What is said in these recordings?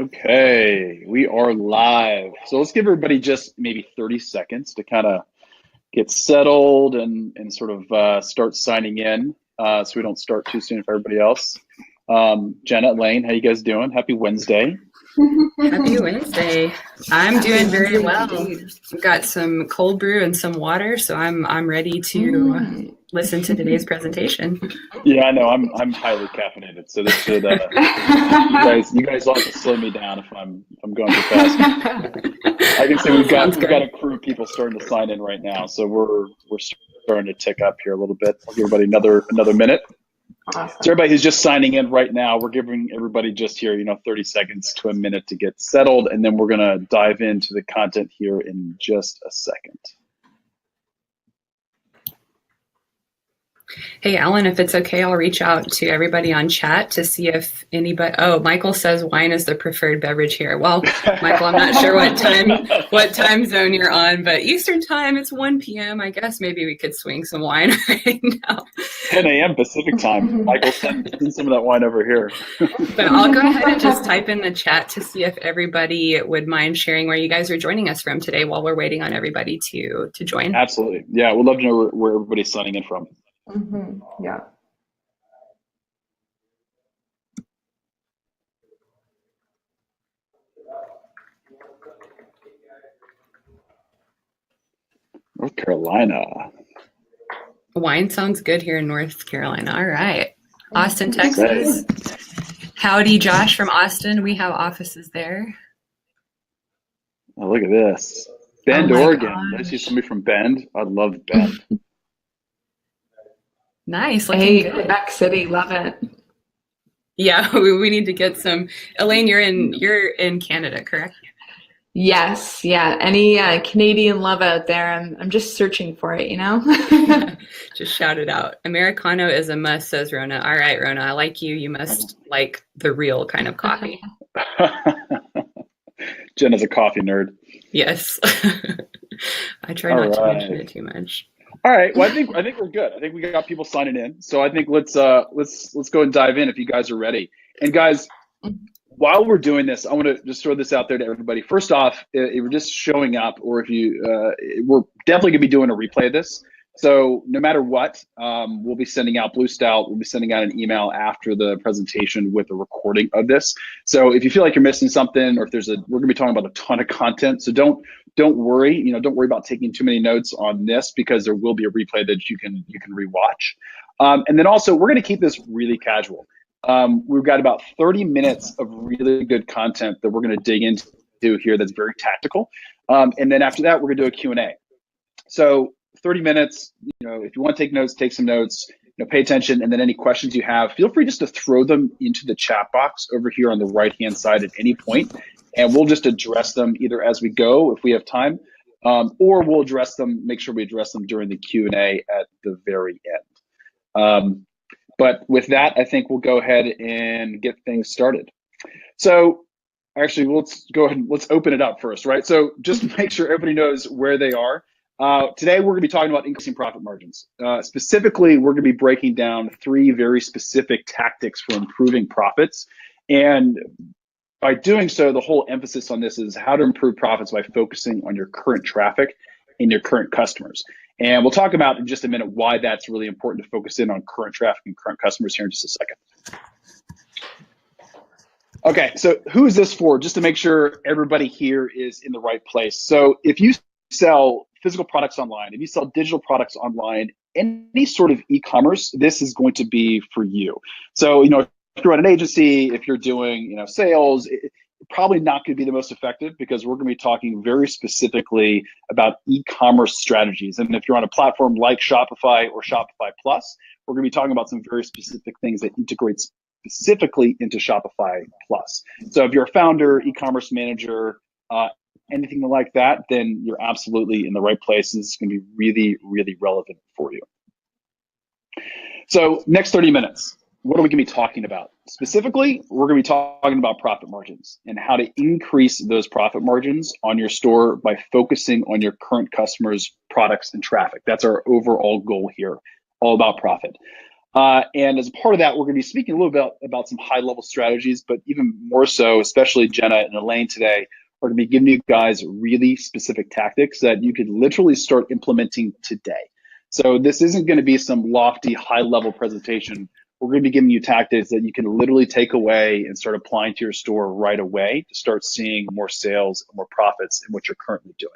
Okay, we are live. So let's give everybody just maybe 30 seconds to kind of get settled and sort of start signing in so we don't start too soon for everybody else. Jenna, Lane, how you guys doing? Happy Wednesday. Happy Wednesday. I'm doing very well. I've got some cold brew and some water, so I'm ready to listen to today's presentation. Yeah, I know I'm highly caffeinated, so this should you guys will have to slow me down if I'm going too fast. I can say we've got a crew of people starting to sign in right now, so we're starting to tick up here a little bit. I'll give everybody another minute. Awesome. So everybody who's just signing in right now, we're giving everybody just here, 30 seconds to a minute to get settled, and then we're going to dive into the content here in just a second. Hey, Alan, if it's okay, I'll reach out to everybody on chat to see if anybody. Oh, Michael says wine is the preferred beverage here. Well, Michael, I'm not sure what time zone you're on, but Eastern time, it's 1 p.m. I guess maybe we could swing some wine right now. 10 a.m. Pacific time. Michael, send some of that wine over here. But I'll go ahead and just type in the chat to see if everybody would mind sharing where you guys are joining us from today while we're waiting on everybody to join. Absolutely. Yeah, we'd love to know where everybody's signing in from. Yeah. North Carolina. Wine sounds good here in North Carolina. All right. Austin, Texas. Howdy, Josh from Austin. We have offices there. Oh, look at this. Bend, Oregon. I see somebody from Bend. I love Bend. Nice. Hey, Quebec City, love it. Yeah, we need to get some. Elaine, you're in Canada, correct? Yes, yeah. Any Canadian love out there? I'm just searching for it, Just shout it out. Americano is a must, says Rona. All right, Rona, I like you. You must like the real kind of coffee. Jen is a coffee nerd. Yes. I try not to mention it too much. All right. Well, I think we're good. I think we got people signing in. So I think let's go and dive in if you guys are ready. And guys, while we're doing this, I want to just throw this out there to everybody. First off, if you're just showing up, or if you, we're definitely gonna be doing a replay of this. So no matter what, we'll be sending out Blue Stout. We'll be sending out an email after the presentation with a recording of this. So if you feel like you're missing something, or if we're gonna be talking about a ton of content. So don't worry. Don't worry about taking too many notes on this, because there will be a replay that you can rewatch. And then also, we're gonna keep this really casual. We've got about 30 minutes of really good content that we're gonna dig into here that's very tactical. And then after that, we're gonna do a Q&A. So 30 minutes, if you want to take notes, take some notes, pay attention, and then any questions you have, feel free just to throw them into the chat box over here on the right-hand side at any point, and we'll just address them either as we go, if we have time, or we'll make sure we address them during the Q&A at the very end. But with that, I think we'll go ahead and get things started. So actually, let's go ahead and let's open it up first, right? So just to make sure everybody knows where they are. Today, we're going to be talking about increasing profit margins. Specifically, we're going to be breaking down 3 very specific tactics for improving profits. And by doing so, the whole emphasis on this is how to improve profits by focusing on your current traffic and your current customers. And we'll talk about in just a minute why that's really important to focus in on current traffic and current customers here in just a second. Okay, so who is this for? Just to make sure everybody here is in the right place. So if you sell physical products online, if you sell digital products online, any sort of e-commerce, this is going to be for you. So, if you're at an agency, if you're doing, sales, it's probably not going to be the most effective, because we're going to be talking very specifically about e-commerce strategies. And if you're on a platform like Shopify or Shopify Plus, we're going to be talking about some very specific things that integrate specifically into Shopify Plus. So if you're a founder, e-commerce manager, anything like that, then you're absolutely in the right place. This is going to be really, really relevant for you. So next 30 minutes, what are we going to be talking about? Specifically, we're going to be talking about profit margins and how to increase those profit margins on your store by focusing on your current customers' products and traffic. That's our overall goal here, all about profit. And as a part of that, we're going to be speaking a little bit about some high-level strategies, but even more so, especially Jenna and Elaine today, are going to be giving you guys really specific tactics that you could literally start implementing today. So this isn't going to be some lofty, high-level presentation. We're going to be giving you tactics that you can literally take away and start applying to your store right away to start seeing more sales and more profits in what you're currently doing.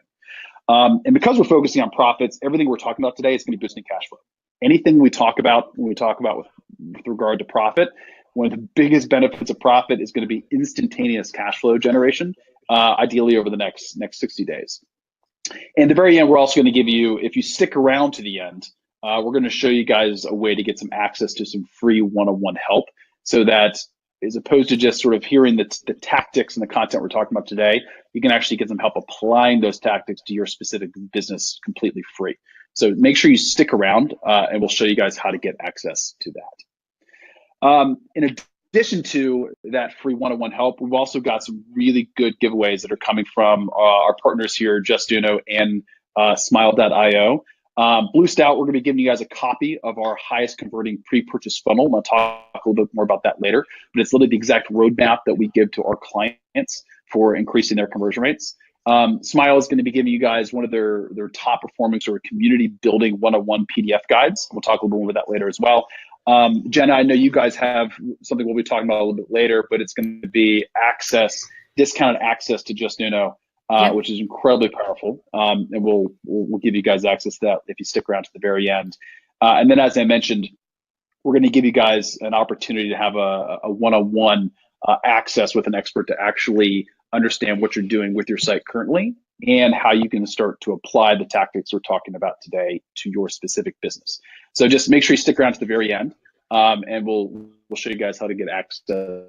And because we're focusing on profits, everything we're talking about today is going to be boosting cash flow. Anything we talk about when we talk about with regard to profit, one of the biggest benefits of profit is going to be instantaneous cash flow generation, ideally over the next 60 days. And at the very end, we're also going to give you, if you stick around to the end, we're going to show you guys a way to get some access to some free one-on-one help, so that as opposed to just sort of hearing the tactics and the content we're talking about today, you can actually get some help applying those tactics to your specific business completely free. So make sure you stick around, and we'll show you guys how to get access to that. In addition to that free one-on-one help, we've also got some really good giveaways that are coming from our partners here, Justuno and Smile.io. Blue Stout, we're going to be giving you guys a copy of our highest converting pre-purchase funnel. I'll talk a little bit more about that later, but it's literally the exact roadmap that we give to our clients for increasing their conversion rates. Smile is going to be giving you guys one of their top performing sort of community building one-on-one PDF guides. We'll talk a little bit more about that later as well. Jenna, I know you guys have something we'll be talking about a little bit later, but it's going to be discounted access to Justuno, which is incredibly powerful. And we'll give you guys access to that if you stick around to the very end. And then, as I mentioned, we're going to give you guys an opportunity to have a one-on-one access with an expert to actually understand what you're doing with your site currently and how you can start to apply the tactics we're talking about today to your specific business. So just make sure you stick around to the very end, and we'll show you guys how to get access to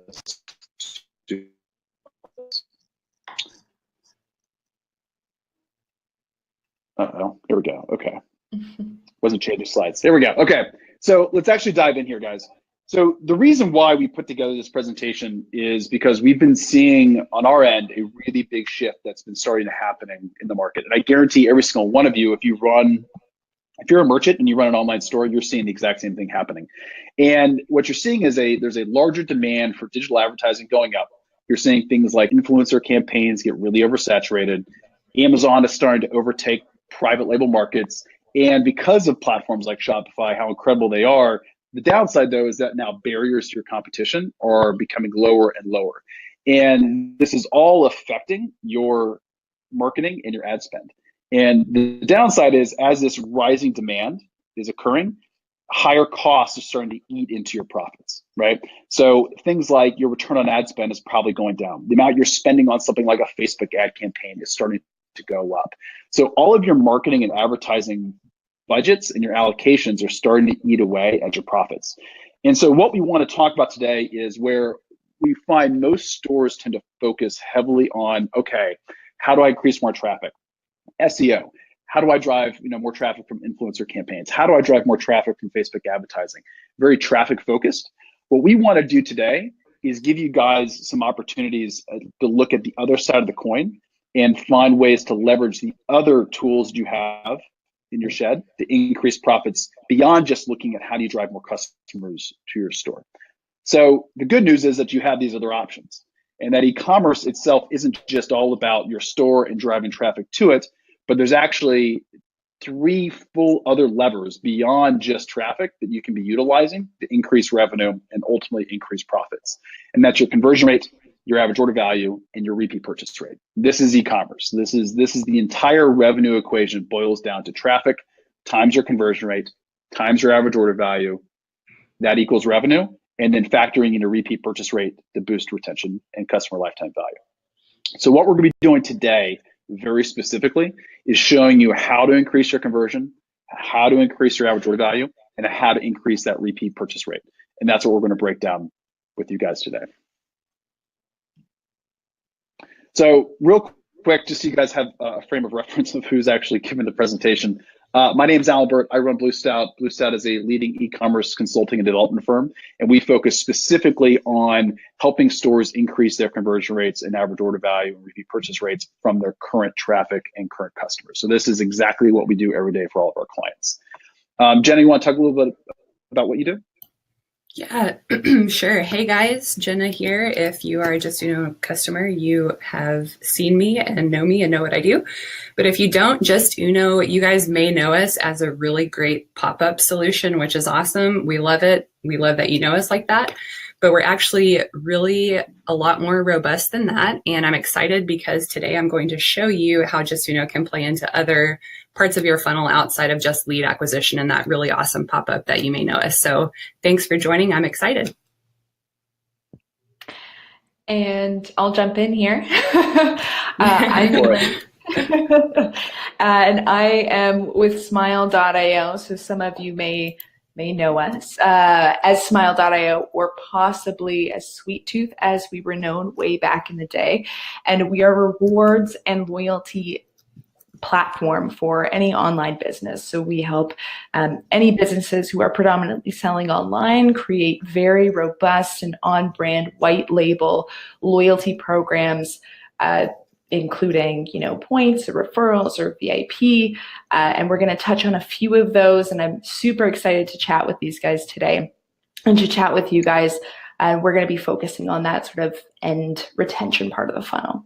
this. Uh-oh, here we go. Okay. Wasn't changing slides. There we go. Okay. So let's actually dive in here, guys. So the reason why we put together this presentation is because we've been seeing on our end a really big shift that's been starting to happen in the market. And I guarantee every single one of you, if you're a merchant and you run an online store, you're seeing the exact same thing happening. And what you're seeing is there's a larger demand for digital advertising going up. You're seeing things like influencer campaigns get really oversaturated. Amazon is starting to overtake private label markets. And because of platforms like Shopify, how incredible they are, the downside, though, is that now barriers to your competition are becoming lower and lower. And this is all affecting your marketing and your ad spend. And the downside is, as this rising demand is occurring, higher costs are starting to eat into your profits, right? So things like your return on ad spend is probably going down. The amount you're spending on something like a Facebook ad campaign is starting to go up. So all of your marketing and advertising budgets and your allocations are starting to eat away at your profits. And so what we want to talk about today is where we find most stores tend to focus heavily on, okay, how do I increase more traffic? SEO. How do I drive more traffic from influencer campaigns? How do I drive more traffic from Facebook advertising? Very traffic focused. What we want to do today is give you guys some opportunities to look at the other side of the coin and find ways to leverage the other tools you have in your shed to increase profits beyond just looking at how do you drive more customers to your store. So the good news is that you have these other options, and that e-commerce itself isn't just all about your store and driving traffic to it, but there's actually 3 full other levers beyond just traffic that you can be utilizing to increase revenue and ultimately increase profits. And that's your conversion rate, your average order value, and your repeat purchase rate. This is e-commerce. This is the entire revenue equation boils down to traffic times your conversion rate times your average order value. That equals revenue, and then factoring in a repeat purchase rate to boost retention and customer lifetime value. So what we're going to be doing today, very specifically, is showing you how to increase your conversion, how to increase your average order value, and how to increase that repeat purchase rate. And that's what we're going to break down with you guys today. So real quick, just so you guys have a frame of reference of who's actually giving the presentation. My name is Albert. I run Blue Stout. Blue Stout is a leading e-commerce consulting and development firm, and we focus specifically on helping stores increase their conversion rates and average order value and repeat purchase rates from their current traffic and current customers. So this is exactly what we do every day for all of our clients. Jenna, you want to talk a little bit about what you do? Yeah, sure. Hey guys, Jenna here. If you are just a customer, you have seen me and know what I do. But if you don't, just you guys may know us as a really great pop-up solution, which is awesome. We love it. We love that you know us like that. But we're actually really a lot more robust than that. And I'm excited because today I'm going to show you how Just can play into other parts of your funnel outside of just lead acquisition and that really awesome pop-up that you may know us. So thanks for joining. I'm excited. And I'll jump in here. I'm and I am with Smile.io, so some of you may know us as Smile.io, or possibly as Sweet Tooth, as we were known way back in the day. And we are a rewards and loyalty platform for any online business. So we help any businesses who are predominantly selling online create very robust and on-brand white label loyalty programs, including points or referrals or VIP. And we're going to touch on a few of those. And I'm super excited to chat with these guys today and to chat with you guys. And we're going to be focusing on that sort of end retention part of the funnel.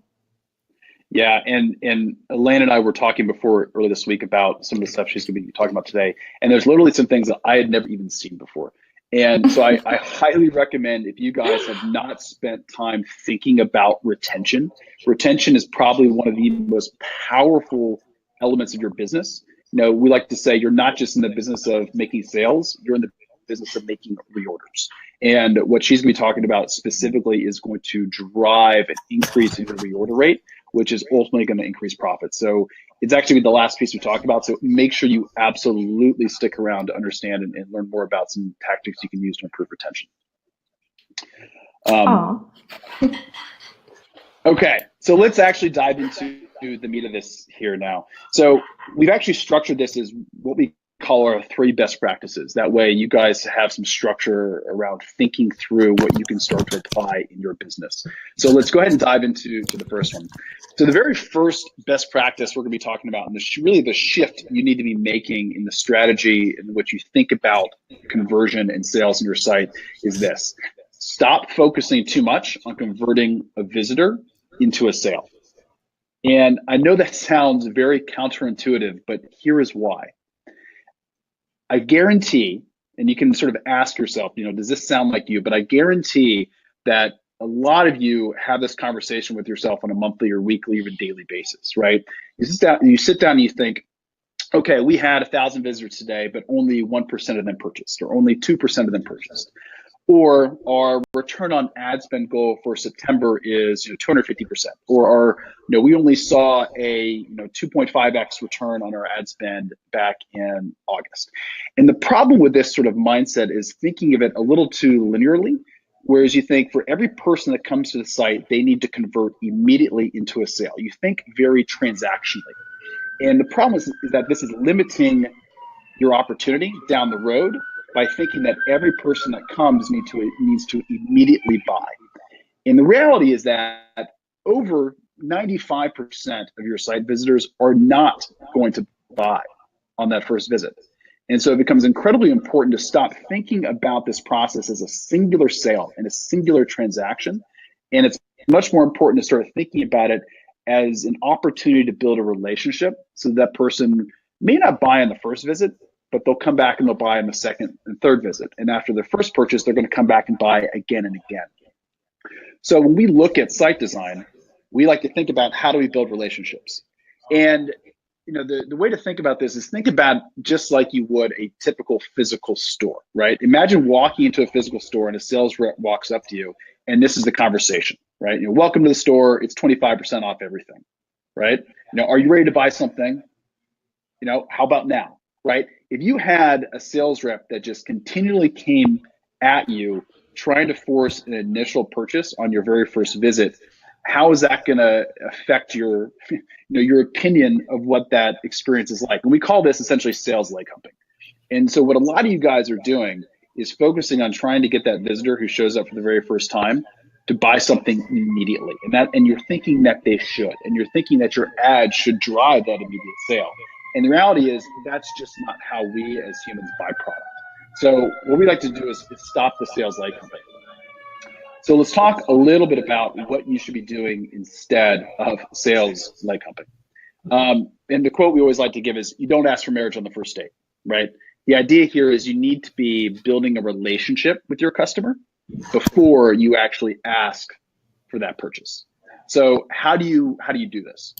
Yeah, and Elaine and I were talking earlier this week about some of the stuff she's going to be talking about today. And there's literally some things that I had never even seen before. And so I highly recommend, if you guys have not spent time thinking about retention is probably one of the most powerful elements of your business. We like to say you're not just in the business of making sales, you're in the business of making reorders. And what she's going to be talking about specifically is going to drive an increase in your reorder rate, which is ultimately going to increase profits. So it's actually the last piece we talked about. So make sure you absolutely stick around to understand and learn more about some tactics you can use to improve retention. Okay, so let's actually dive into the meat of this here now. So we've actually structured this as what we call our 3 best practices. That way you guys have some structure around thinking through what you can start to apply in your business. So let's go ahead and dive into the first one. So the very first best practice we're going to be talking about, and really the shift you need to be making in the strategy in which you think about conversion and sales in your site, is this. Stop focusing too much on converting a visitor into a sale. And I know that sounds very counterintuitive, but here is why. I guarantee, and you can sort of ask yourself, does this sound like you? But I guarantee that a lot of you have this conversation with yourself on a monthly or weekly or even daily basis, right? You sit down and you think, okay, we had 1,000 visitors today, but only 1% of them purchased, or only 2% of them purchased. Or our return on ad spend goal for September is 250%. Or we only saw a 2.5x return on our ad spend back in August. And the problem with this sort of mindset is thinking of it a little too linearly, whereas you think for every person that comes to the site, they need to convert immediately into a sale. You think very transactionally. And the problem is that this is limiting your opportunity down the road by thinking that every person that comes needs to immediately buy. And the reality is that over 95% of your site visitors are not going to buy on that first visit. And so it becomes incredibly important to stop thinking about this process as a singular sale and a singular transaction. And it's much more important to start thinking about it as an opportunity to build a relationship, so that person may not buy on the first visit, but they'll come back and they'll buy on the second and third visit. And after their first purchase, they're going to come back and buy again and again. So when we look at site design, we like to think about, how do we build relationships? And the way to think about this is think about just like you would a typical physical store, right? Imagine walking into a physical store and a sales rep walks up to you, and this is the conversation, right? Welcome to the store. It's 25% off everything, right? Are you ready to buy something? How about now, right? If you had a sales rep that just continually came at you trying to force an initial purchase on your very first visit, how is that going to affect your opinion of what that experience is like? And we call this essentially sales leg humping. And so what a lot of you guys are doing is focusing on trying to get that visitor who shows up for the very first time to buy something immediately. And you're thinking that they should, and you're thinking that your ad should drive that immediate sale. And the reality is that's just not how we as humans buy product. So what we like to do is stop the sales leg company. So let's talk a little bit about what you should be doing instead of sales leg company. And the quote we always like to give is, you don't ask for marriage on the first date, right? The idea here is you need to be building a relationship with your customer before you actually ask for that purchase. So how do you do this?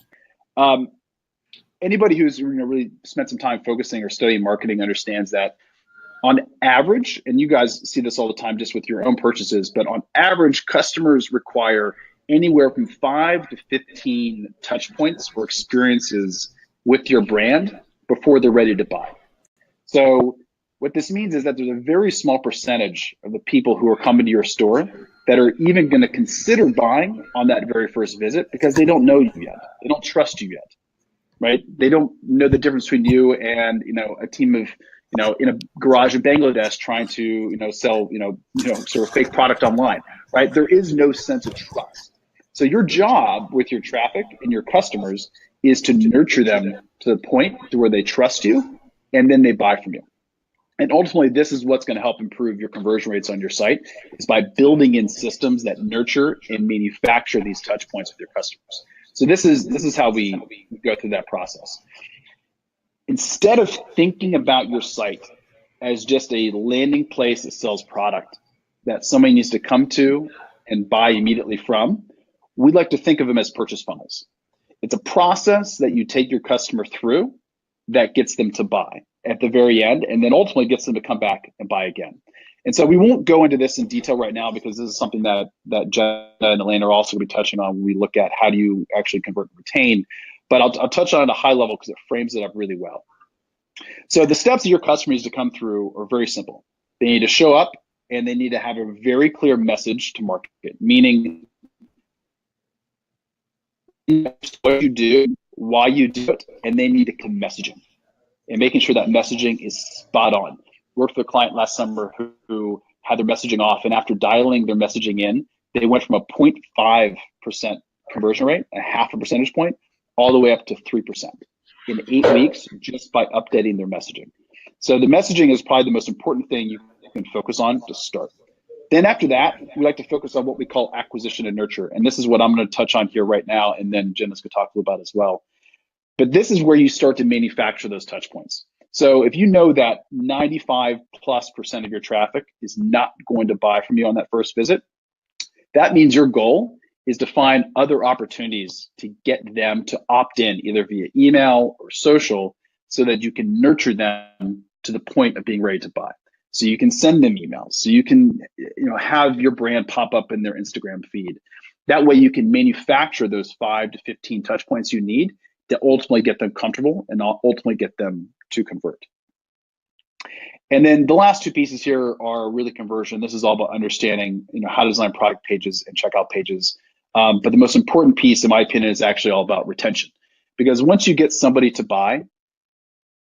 Anybody who's really spent some time focusing or studying marketing understands that on average, and you guys see this all the time just with your own purchases, but on average, customers require anywhere from 5 to 15 touch points or experiences with your brand before they're ready to buy. So what this means is that there's a very small percentage of the people who are coming to your store that are even going to consider buying on that very first visit because they don't know you yet. They don't trust you yet, right? They don't know the difference between you and, a team of, in a garage in Bangladesh trying to, sell, sort of fake product online, right? There is no sense of trust. So your job with your traffic and your customers is to nurture them to the point to where they trust you and then they buy from you. And ultimately, this is what's going to help improve your conversion rates on your site, is by building in systems that nurture and manufacture these touch points with your customers. So this is how we go through that process. Instead of thinking about your site as just a landing place that sells product that somebody needs to come to and buy immediately from, we like to think of them as purchase funnels. It's a process that you take your customer through that gets them to buy at the very end, and then ultimately gets them to come back and buy again. And so we won't go into this in detail right now because this is something that Jenna and Elaine are also going to be touching on when we look at how do you actually convert and retain. But I'll touch on it at a high level because it frames it up really well. So the steps that your customer needs to come through are very simple. They need to show up and they need to have a very clear message to market, meaning what you do, why you do it, and they need to come messaging. And making sure that messaging is spot on. Worked with a client last summer who had their messaging off, and after dialing their messaging in, they went from a 0.5% conversion rate, a half a percentage point, all the way up to 3% in 8 weeks just by updating their messaging. So the messaging is probably the most important thing you can focus on to start. Then after that, we like to focus on what we call acquisition and nurture. And this is what I'm going to touch on here right now, and then Jenna's going to talk a little about as well. But this is where you start to manufacture those touch points. So if you know that 95+% of your traffic is not going to buy from you on that first visit, that means your goal is to find other opportunities to get them to opt in either via email or social so that you can nurture them to the point of being ready to buy. So you can send them emails, so you can have your brand pop up in their Instagram feed. That way you can manufacture those 5 to 15 touch points you need to ultimately get them comfortable and ultimately get them to convert. And then the last two pieces here are really conversion. This is all about understanding, how to design product pages and checkout pages. But the most important piece, in my opinion, is actually all about retention. Because once you get somebody to buy,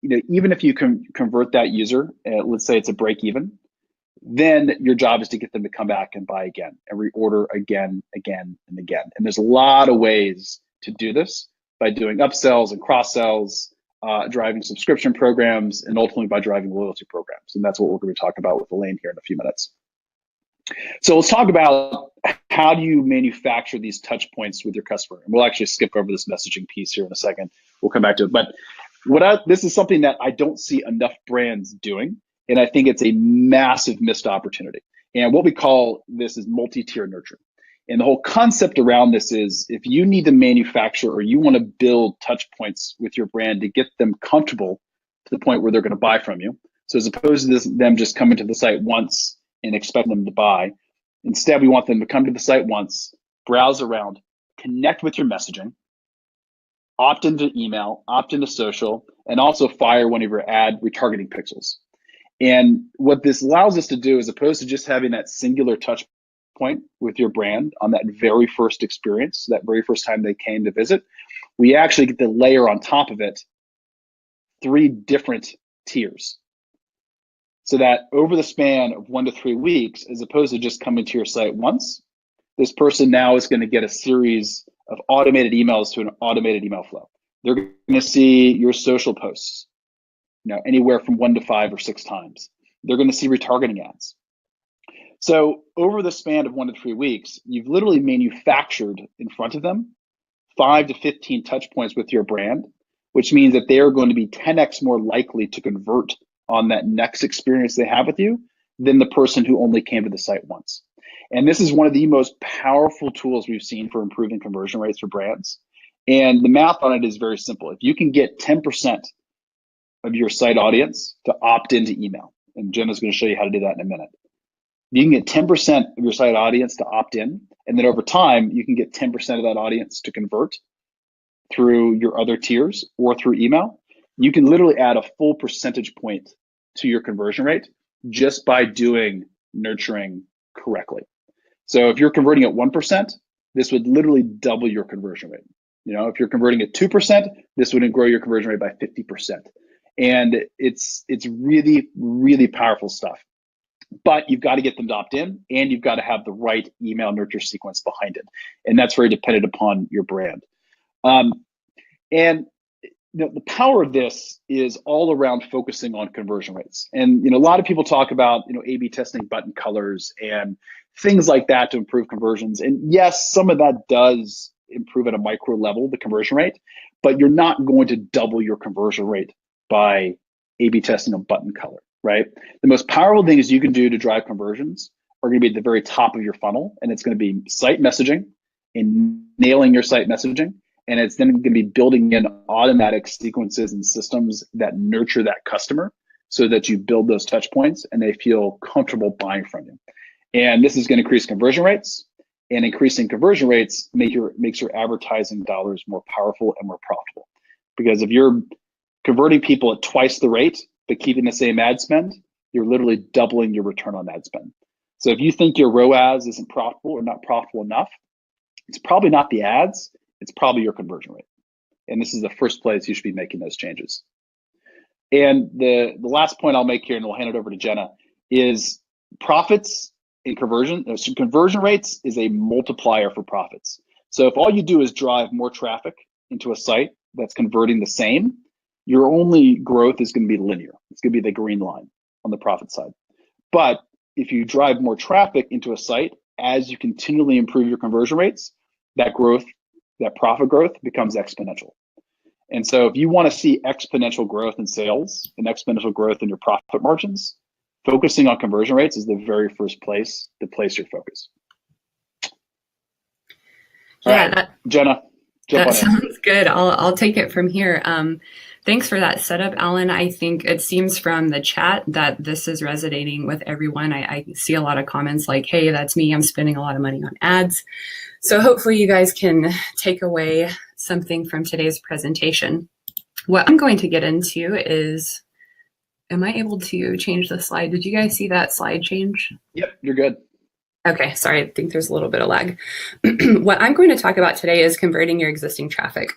even if you can convert that user, let's say it's a break even, then your job is to get them to come back and buy again and reorder again, and again. And there's a lot of ways to do this by doing upsells and cross sells, driving subscription programs, and ultimately by driving loyalty programs. And that's what we're going to be talking about with Elaine here in a few minutes. So let's talk about how do you manufacture these touch points with your customer. And we'll actually skip over this messaging piece here in a second. We'll come back to it. But this is something that I don't see enough brands doing. And I think it's a massive missed opportunity. And what we call this is multi-tier nurture. And the whole concept around this is if you need to manufacture or you want to build touch points with your brand to get them comfortable to the point where they're going to buy from you. So as opposed to them just coming to the site once and expect them to buy, instead we want them to come to the site once, browse around, connect with your messaging, opt into email, opt into social, and also fire one of your ad retargeting pixels. And what this allows us to do, as opposed to just having that singular touch point with your brand on that very first experience, that very first time they came to visit, we actually get to layer on top of it 3 different tiers. So that over the span of 1 to 3 weeks, as opposed to just coming to your site once, this person now is going to get a series of automated emails to an automated email flow. They're going to see your social posts, anywhere from 1 to 5 or 6 times. they're going to see retargeting ads. So over the span of 1 to 3 weeks, you've literally manufactured in front of them 5 to 15 touch points with your brand, which means that they are going to be 10x more likely to convert on that next experience they have with you than the person who only came to the site once. And this is one of the most powerful tools we've seen for improving conversion rates for brands. And the math on it is very simple. If you can get 10% of your site audience to opt into email, and Jenna's going to show you how to do that in a minute. You can get 10% of your site audience to opt in, and then over time, you can get 10% of that audience to convert through your other tiers or through email. You can literally add a full percentage point to your conversion rate just by doing nurturing correctly. So if you're converting at 1%, this would literally double your conversion rate. If you're converting at 2%, this would grow your conversion rate by 50%. And it's really, really powerful stuff. But you've got to get them to opt in, and you've got to have the right email nurture sequence behind it. And that's very dependent upon your brand. And the power of this is all around focusing on conversion rates. And a lot of people talk about A/B testing button colors and things like that to improve conversions. And yes, some of that does improve at a micro level the conversion rate, but you're not going to double your conversion rate by A/B testing a button color, right? The most powerful things you can do to drive conversions are going to be at the very top of your funnel, and it's going to be site messaging and nailing your site messaging. And it's then going to be building in automatic sequences and systems that nurture that customer so that you build those touch points and they feel comfortable buying from you. And this is going to increase conversion rates, and increasing conversion rates makes your advertising dollars more powerful and more profitable. Because if you're converting people at twice the rate, but keeping the same ad spend, you're literally doubling your return on ad spend. So if you think your ROAS isn't profitable or not profitable enough, it's probably not the ads, it's probably your conversion rate. And this is the first place you should be making those changes. And the last point I'll make here, and we'll hand it over to Jenna, is profits and conversion. So conversion rates is a multiplier for profits. So if all you do is drive more traffic into a site that's converting the same, your only growth is going to be linear. It's going to be the green line on the profit side. But if you drive more traffic into a site, as you continually improve your conversion rates, that profit growth becomes exponential. And so if you want to see exponential growth in sales and exponential growth in your profit margins, focusing on conversion rates is the very first place to place your focus. All right, Jenna, jump on in. Sounds good. I'll take it from here. Thanks for that setup, Alan. I think it seems from the chat that this is resonating with everyone. I see a lot of comments like, hey, that's me. I'm spending a lot of money on ads. So hopefully you guys can take away something from today's presentation. What I'm going to get into is, am I able to change the slide? Did you guys see that slide change? Yep, you're good. Okay, sorry, I think there's a little bit of lag. What I'm going to talk about today is converting your existing traffic.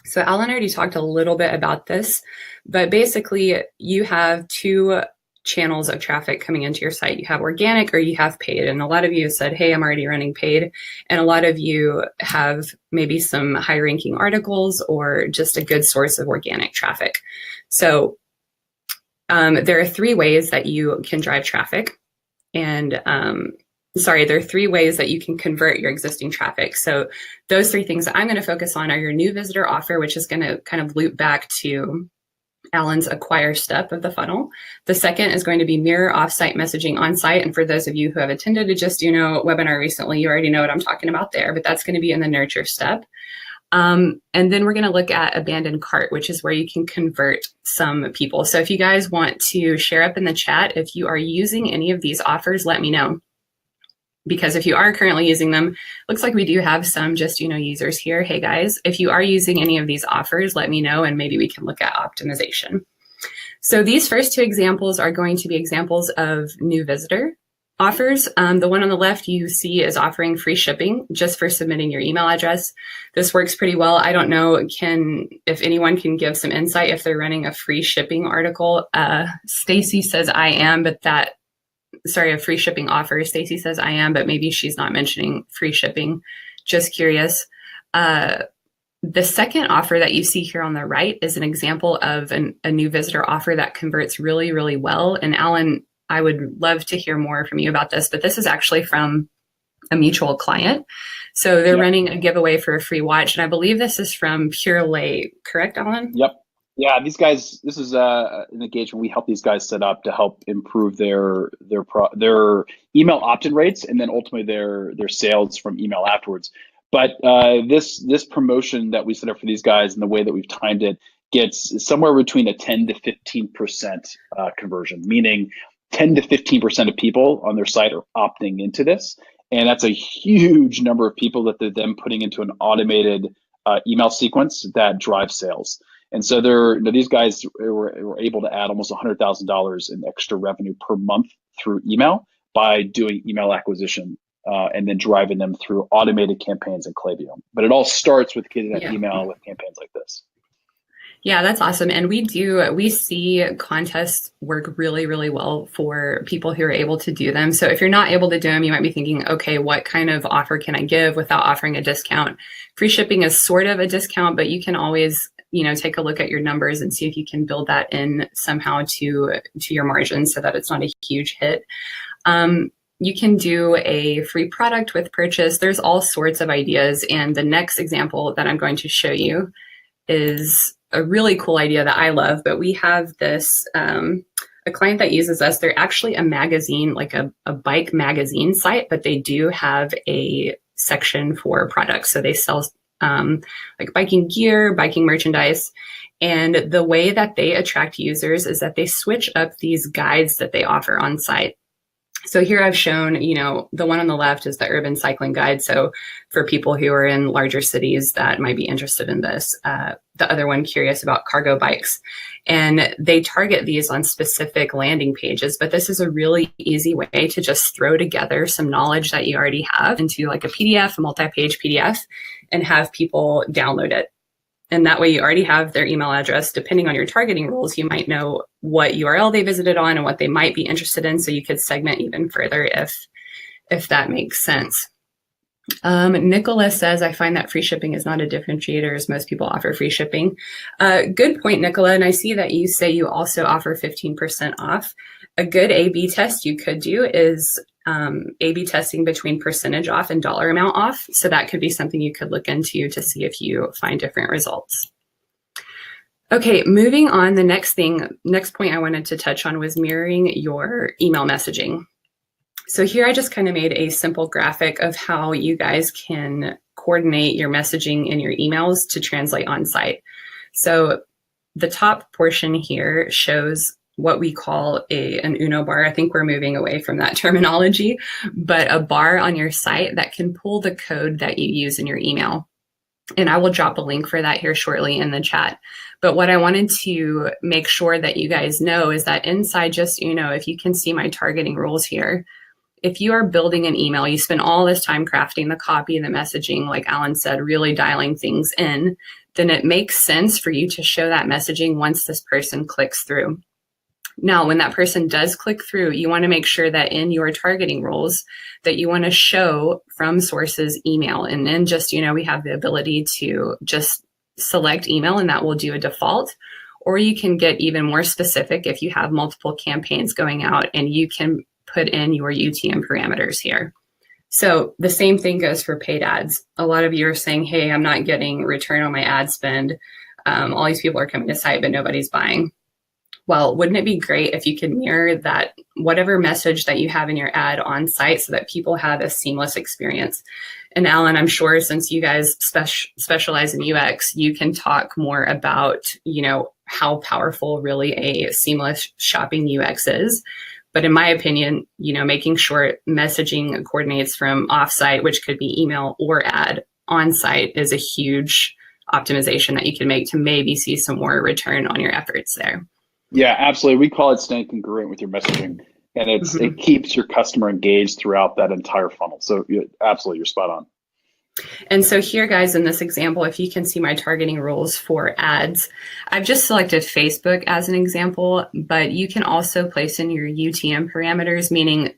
So Alan already talked a little bit about this, but basically you have two channels of traffic coming into your site. You have organic or you have paid. And a lot of you have said, hey, I'm already running paid. And a lot of you have maybe some high ranking articles or just a good source of organic traffic. So there are three ways that you can drive traffic. And there are three ways that you can convert your existing traffic. So those three things that I'm going to focus on are your new visitor offer, which is going to kind of loop back to Alan's acquire step of the funnel. The second is going to be mirror offsite messaging on site. And for those of you who have attended a Just webinar recently, you already know what I'm talking about there, but that's going to be in the nurture step. And then we're going to look at abandoned cart, which is where you can convert some people. So if you guys want to share up in the chat, if you are using any of these offers, let me know. Because if you are currently using them, looks like we do have some Just users here. Hey guys, if you are using any of these offers, let me know and maybe we can look at optimization. So these first two examples are going to be examples of new visitor offers. The one on the left you see is offering free shipping just for submitting your email address. This works pretty well. I don't know if anyone can give some insight if they're running a free shipping article. Stacy says I am, but a free shipping offer. Stacy says I am, but maybe she's not mentioning free shipping. Just curious. The second offer that you see here on the right is an example of a new visitor offer that converts really, really well. And Alan I would love to hear more from you about this, but this is actually from a mutual client. So they're running a giveaway for a free watch. And I believe this is from Pure Lay, correct, Alan? Yep. Yeah, these guys, this is an engagement we help these guys set up to help improve their email opt-in rates, and then ultimately their sales from email afterwards. But this promotion that we set up for these guys and the way that we've timed it gets somewhere between a 10 to 15% conversion, meaning 10 to 15% of people on their site are opting into this. And that's a huge number of people that they're then putting into an automated email sequence that drives sales. And so these guys were able to add almost $100,000 in extra revenue per month through email by doing email acquisition and then driving them through automated campaigns in Klaviyo. But it all starts with getting that email with campaigns like this. Yeah, that's awesome. And we see contests work really, really well for people who are able to do them. So if you're not able to do them, you might be thinking, okay, what kind of offer can I give without offering a discount? Free shipping is sort of a discount, but you can always, take a look at your numbers and see if you can build that in somehow to your margins so that it's not a huge hit. You can do a free product with purchase. There's all sorts of ideas. And the next example that I'm going to show you is a really cool idea that I love, but we have this, a client that uses us. They're actually a magazine, like a bike magazine site, but they do have a section for products. So they sell like biking gear, biking merchandise. And the way that they attract users is that they switch up these guides that they offer on site. So here I've shown, the one on the left is the urban cycling guide. So for people who are in larger cities that might be interested in this, the other one curious about cargo bikes. And they target these on specific landing pages, but this is a really easy way to just throw together some knowledge that you already have into like a PDF, a multi-page PDF, and have people download it. And that way you already have their email address. Depending on your targeting rules, you might know what URL they visited on and what they might be interested in. So you could segment even further if that makes sense. Nicola says, I find that free shipping is not a differentiator as most people offer free shipping. Good point, Nicola. And I see that you say you also offer 15% off. A good A/B test you could do is A/B testing between percentage off and dollar amount off. So that could be something you could look into to see if you find different results. Okay, moving on, the next point I wanted to touch on was mirroring your email messaging. So here I just kind of made a simple graphic of how you guys can coordinate your messaging in your emails to translate on site. So the top portion here shows what we call an Uno bar. I think we're moving away from that terminology, but a bar on your site that can pull the code that you use in your email. And I will drop a link for that here shortly in the chat. But what I wanted to make sure that you guys know is that inside just Uno, if you can see my targeting rules here, if you are building an email, you spend all this time crafting the copy and the messaging, like Alan said, really dialing things in, then it makes sense for you to show that messaging once this person clicks through. Now, when that person does click through, you want to make sure that in your targeting rules that you want to show from sources email. And then just, we have the ability to just select email and that will do a default. Or you can get even more specific if you have multiple campaigns going out and you can put in your UTM parameters here. So the same thing goes for paid ads. A lot of you are saying, hey, I'm not getting return on my ad spend. All these people are coming to site, but nobody's buying. Well, wouldn't it be great if you could mirror that, whatever message that you have in your ad on site so that people have a seamless experience? And Alan, I'm sure since you guys specialize in UX, you can talk more about, how powerful really a seamless shopping UX is. But in my opinion, making sure messaging coordinates from offsite, which could be email or ad, on site is a huge optimization that you can make to maybe see some more return on your efforts there. Yeah, absolutely. We call it staying congruent with your messaging, and it keeps your customer engaged throughout that entire funnel. So absolutely, you're spot on. And so here, guys, in this example, if you can see my targeting rules for ads, I've just selected Facebook as an example, but you can also place in your UTM parameters, meaning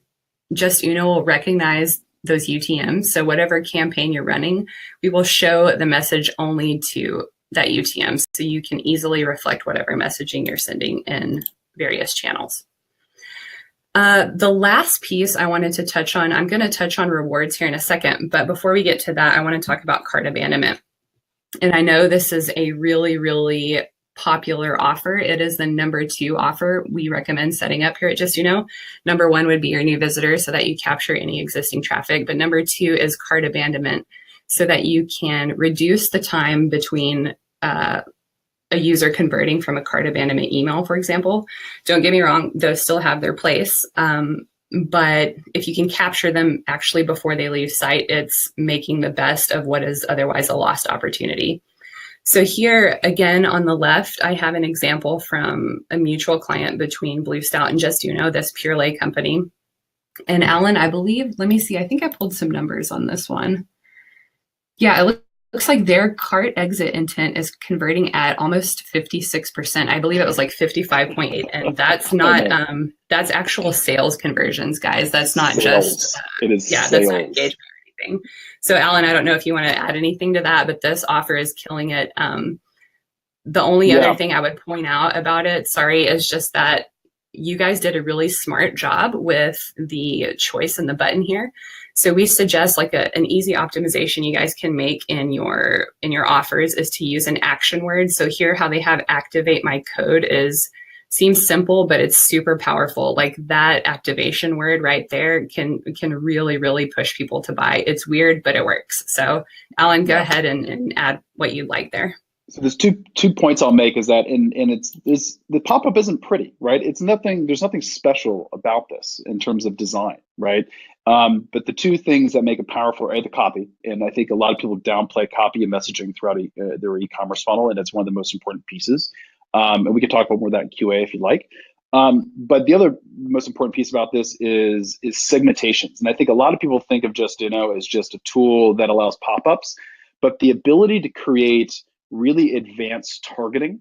just Uno will recognize those UTMs. So whatever campaign you're running, we will show the message only to that UTM, so you can easily reflect whatever messaging you're sending in various channels. The last piece I wanted to touch on, I'm going to touch on rewards here in a second, but before we get to that, I want to talk about cart abandonment. And I know this is a really, really popular offer. It is the number 2 offer we recommend setting up here at Just Number 1 would be your new visitor so that you capture any existing traffic, but number 2 is cart abandonment so that you can reduce the time between a user converting from a cart abandonment email, for example. Don't get me wrong, those still have their place. But if you can capture them actually before they leave site, it's making the best of what is otherwise a lost opportunity. So here, again, on the left, I have an example from a mutual client between Blue Stout and Just this Pure Lay company. And Alan, I believe, let me see, I think I pulled some numbers on this one. Yeah, it looks like their cart exit intent is converting at almost 56%. I believe it was like 55.8. And that's not, that's actual sales conversions, guys. That's not just, it is yeah, sales. That's not engagement or anything. So Alan, I don't know if you want to add anything to that, but this offer is killing it. The only other thing I would point out about it, sorry, is just that you guys did a really smart job with the choice in the button here. So we suggest like an easy optimization you guys can make in your offers is to use an action word. So here how they have activate my code seems simple, but it's super powerful. Like that activation word right there can really, really push people to buy. It's weird, but it works. So Alan, go ahead and add what you'd like there. So there's two points I'll make is that and it's the pop-up isn't pretty, right? There's nothing special about this in terms of design, right? But the two things that make it powerful are the copy, and I think a lot of people downplay copy and messaging throughout their e-commerce funnel, and it's one of the most important pieces. And we can talk about more of that in QA if you like. But the other most important piece about this is segmentations, and I think a lot of people think of Just as just a tool that allows pop-ups, but the ability to create really advanced targeting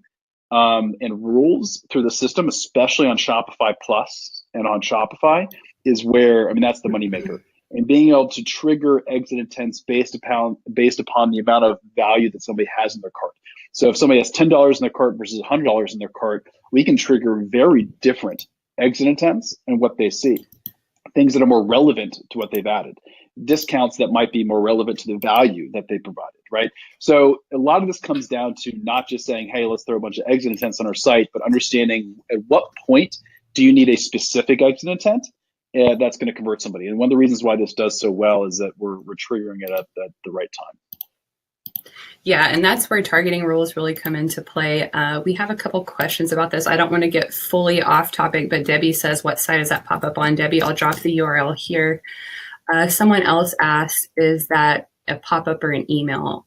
and rules through the system, especially on Shopify Plus and on Shopify, is where, that's the moneymaker. And being able to trigger exit intents based upon the amount of value that somebody has in their cart. So if somebody has $10 in their cart versus $100 in their cart, we can trigger very different exit intents and what they see. Things that are more relevant to what they've added. Discounts that might be more relevant to the value that they provided, right? So a lot of this comes down to not just saying, hey, let's throw a bunch of exit intents on our site, but understanding at what point do you need a specific exit intent that's going to convert somebody. And one of the reasons why this does so well is that we're triggering it at the right time. Yeah, and that's where targeting rules really come into play. We have a couple questions about this. I don't want to get fully off topic, but Debbie says, what site does that pop up on? Debbie, I'll drop the URL here. Someone else asked, is that a pop-up or an email?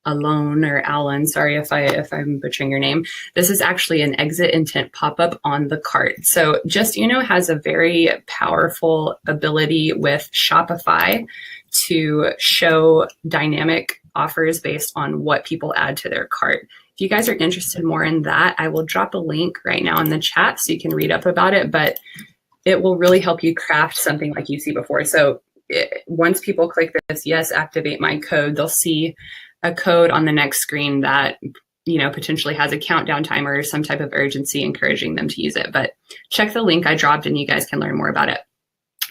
Alone or Alan, sorry if I'm butchering your name. This is actually an exit intent pop-up on the cart. So Just has a very powerful ability with Shopify to show dynamic offers based on what people add to their cart. If you guys are interested more in that, I will drop a link right now in the chat so you can read up about it, but it will really help you craft something like you see before. So once people click this, yes, activate my code, they'll see a code on the next screen that, potentially has a countdown timer or some type of urgency encouraging them to use it. But check the link I dropped and you guys can learn more about it.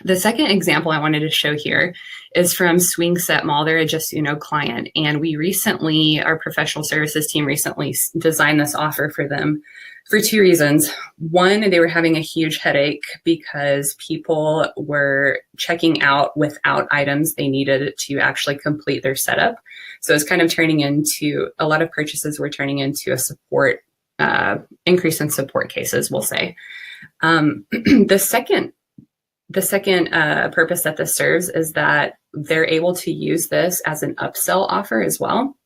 The second example I wanted to show here is from Swing Set Mall. They're a Just client. And our professional services team recently designed this offer for them for two reasons. One, they were having a huge headache because people were checking out without items they needed to actually complete their setup. So it's kind of a lot of purchases were turning into a support, increase in support cases, we'll say. The second purpose that this serves is that they're able to use this as an upsell offer as well.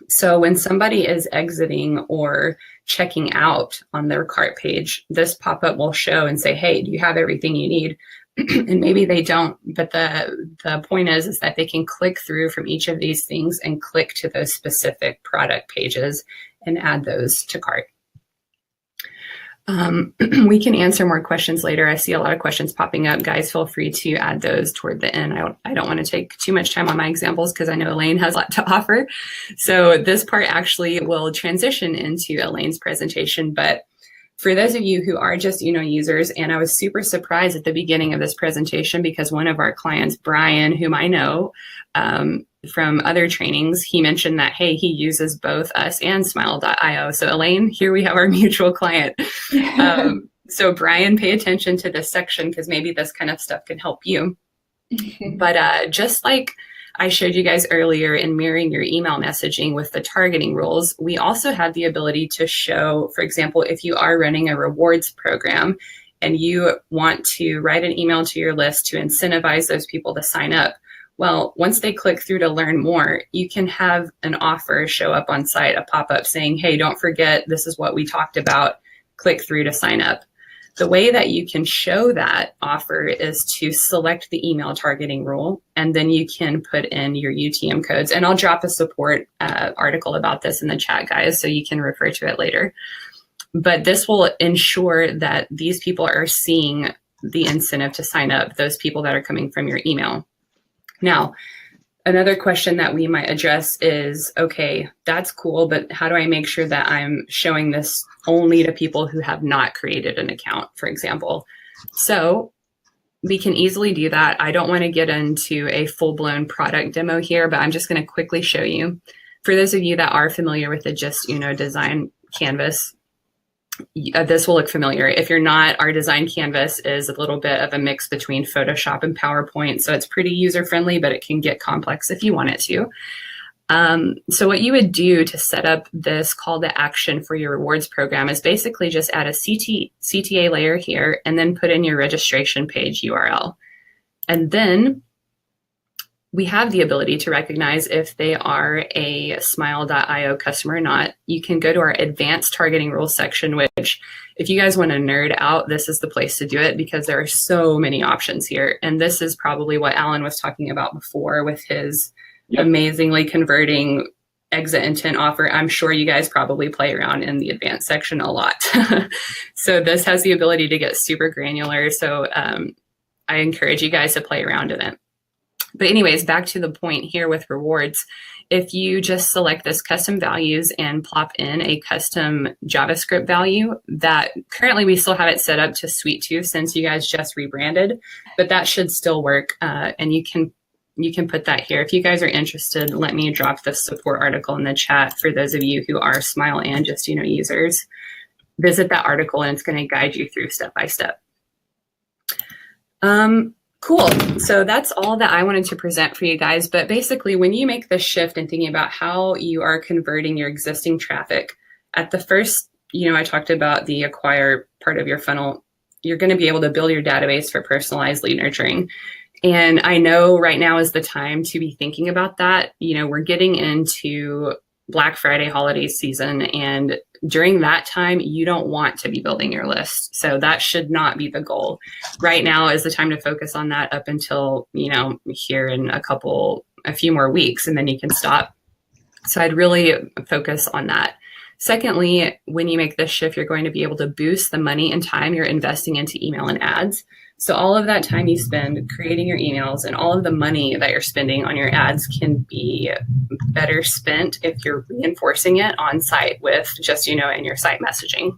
So when somebody is exiting or checking out on their cart page, this pop-up will show and say, hey, do you have everything you need? And maybe they don't, but the point is that they can click through from each of these things and click to those specific product pages and add those to cart. We can answer more questions later. I see a lot of questions popping up. Guys, feel free to add those toward the end. I don't want to take too much time on my examples because I know Elaine has a lot to offer. So this part actually will transition into Elaine's presentation, but For those of you who are just users, and I was super surprised at the beginning of this presentation because one of our clients, Brian, whom I know from other trainings, he mentioned that, hey, he uses both us and Smile.io. So Elaine, here we have our mutual client. So Brian, pay attention to this section because maybe this kind of stuff can help you. But just like I showed you guys earlier in mirroring your email messaging with the targeting rules, we also have the ability to show, for example, if you are running a rewards program and you want to write an email to your list to incentivize those people to sign up. Well, once they click through to learn more, you can have an offer show up on site, a pop-up saying, hey, don't forget, this is what we talked about. Click through to sign up. The way that you can show that offer is to select the email targeting rule, and then you can put in your UTM codes. And I'll drop a support article about this in the chat, guys, so you can refer to it later. But this will ensure that these people are seeing the incentive to sign up, those people that are coming from your email. Now, another question that we might address is, okay, that's cool, but how do I make sure that I'm showing this only to people who have not created an account, for example? So we can easily do that. I don't want to get into a full-blown product demo here, but I'm just going to quickly show you. For those of you that are familiar with the Just Design Canvas, this will look familiar. If you're not, our design canvas is a little bit of a mix between Photoshop and PowerPoint. So it's pretty user-friendly, but it can get complex if you want it to. So what you would do to set up this call to action for your rewards program is basically just add a CTA layer here and then put in your registration page URL. And then we have the ability to recognize if they are a Smile.io customer or not. You can go to our advanced targeting rules section, which if you guys want to nerd out, this is the place to do it because there are so many options here. And this is probably what Alan was talking about before with his amazingly converting exit intent offer. I'm sure you guys probably play around in the advanced section a lot. So this has the ability to get super granular. So I encourage you guys to play around in it. But anyways, back to the point here with rewards. If you just select this custom values and plop in a custom JavaScript value that currently we still have it set up to Sweet Tooth since you guys just rebranded, but that should still work. And you can put that here. If you guys are interested, let me drop the support article in the chat for those of you who are Smile and Just users. Visit that article and it's going to guide you through step by step. Cool. So that's all that I wanted to present for you guys. But basically, when you make this shift and thinking about how you are converting your existing traffic, at the first, I talked about the acquire part of your funnel. You're going to be able to build your database for personalized lead nurturing. And I know right now is the time to be thinking about that. We're getting into Black Friday holiday season, and during that time, you don't want to be building your list. So that should not be the goal. Right now is the time to focus on that up until, here in a few more weeks, and then you can stop. So I'd really focus on that. Secondly, when you make this shift, you're going to be able to boost the money and time you're investing into email and ads. So all of that time you spend creating your emails and all of the money that you're spending on your ads can be better spent if you're reinforcing it on site with just, in your site messaging.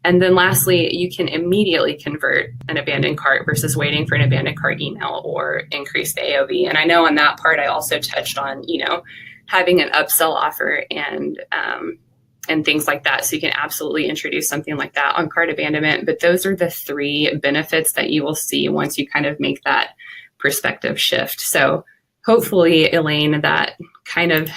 And then lastly, you can immediately convert an abandoned cart versus waiting for an abandoned cart email or increase the AOV. And I know on that part, I also touched on, having an upsell offer and things like that. So you can absolutely introduce something like that on cart abandonment. But those are the three benefits that you will see once you kind of make that perspective shift. So hopefully, Elaine, that kind of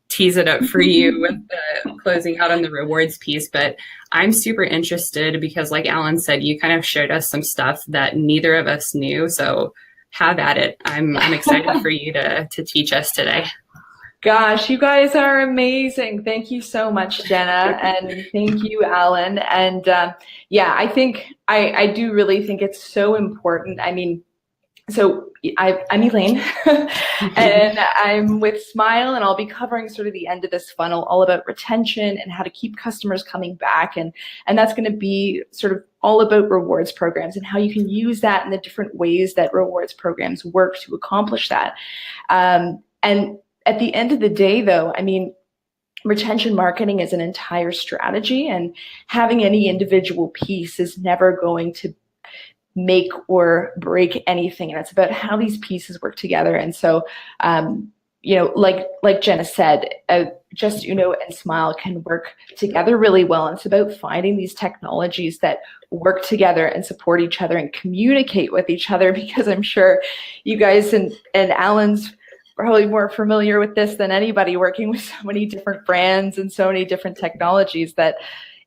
tease it up for you with the closing out on the rewards piece. But I'm super interested because like Alan said, you kind of showed us some stuff that neither of us knew. So have at it. I'm excited for you to teach us today. Gosh, you guys are amazing. Thank you so much, Jenna. And thank you, Alan. And I think I do really think it's so important. I mean, so I'm Elaine and I'm with Smile, and I'll be covering sort of the end of this funnel, all about retention and how to keep customers coming back. And that's going to be sort of all about rewards programs and how you can use that in the different ways that rewards programs work to accomplish that. And at the end of the day, though, I mean, retention marketing is an entire strategy, and having any individual piece is never going to make or break anything. And it's about how these pieces work together. And so, like Jenna said, Just Uno and Smile can work together really well. And it's about finding these technologies that work together and support each other and communicate with each other, because I'm sure you guys and Alan's probably more familiar with this than anybody, working with so many different brands and so many different technologies, that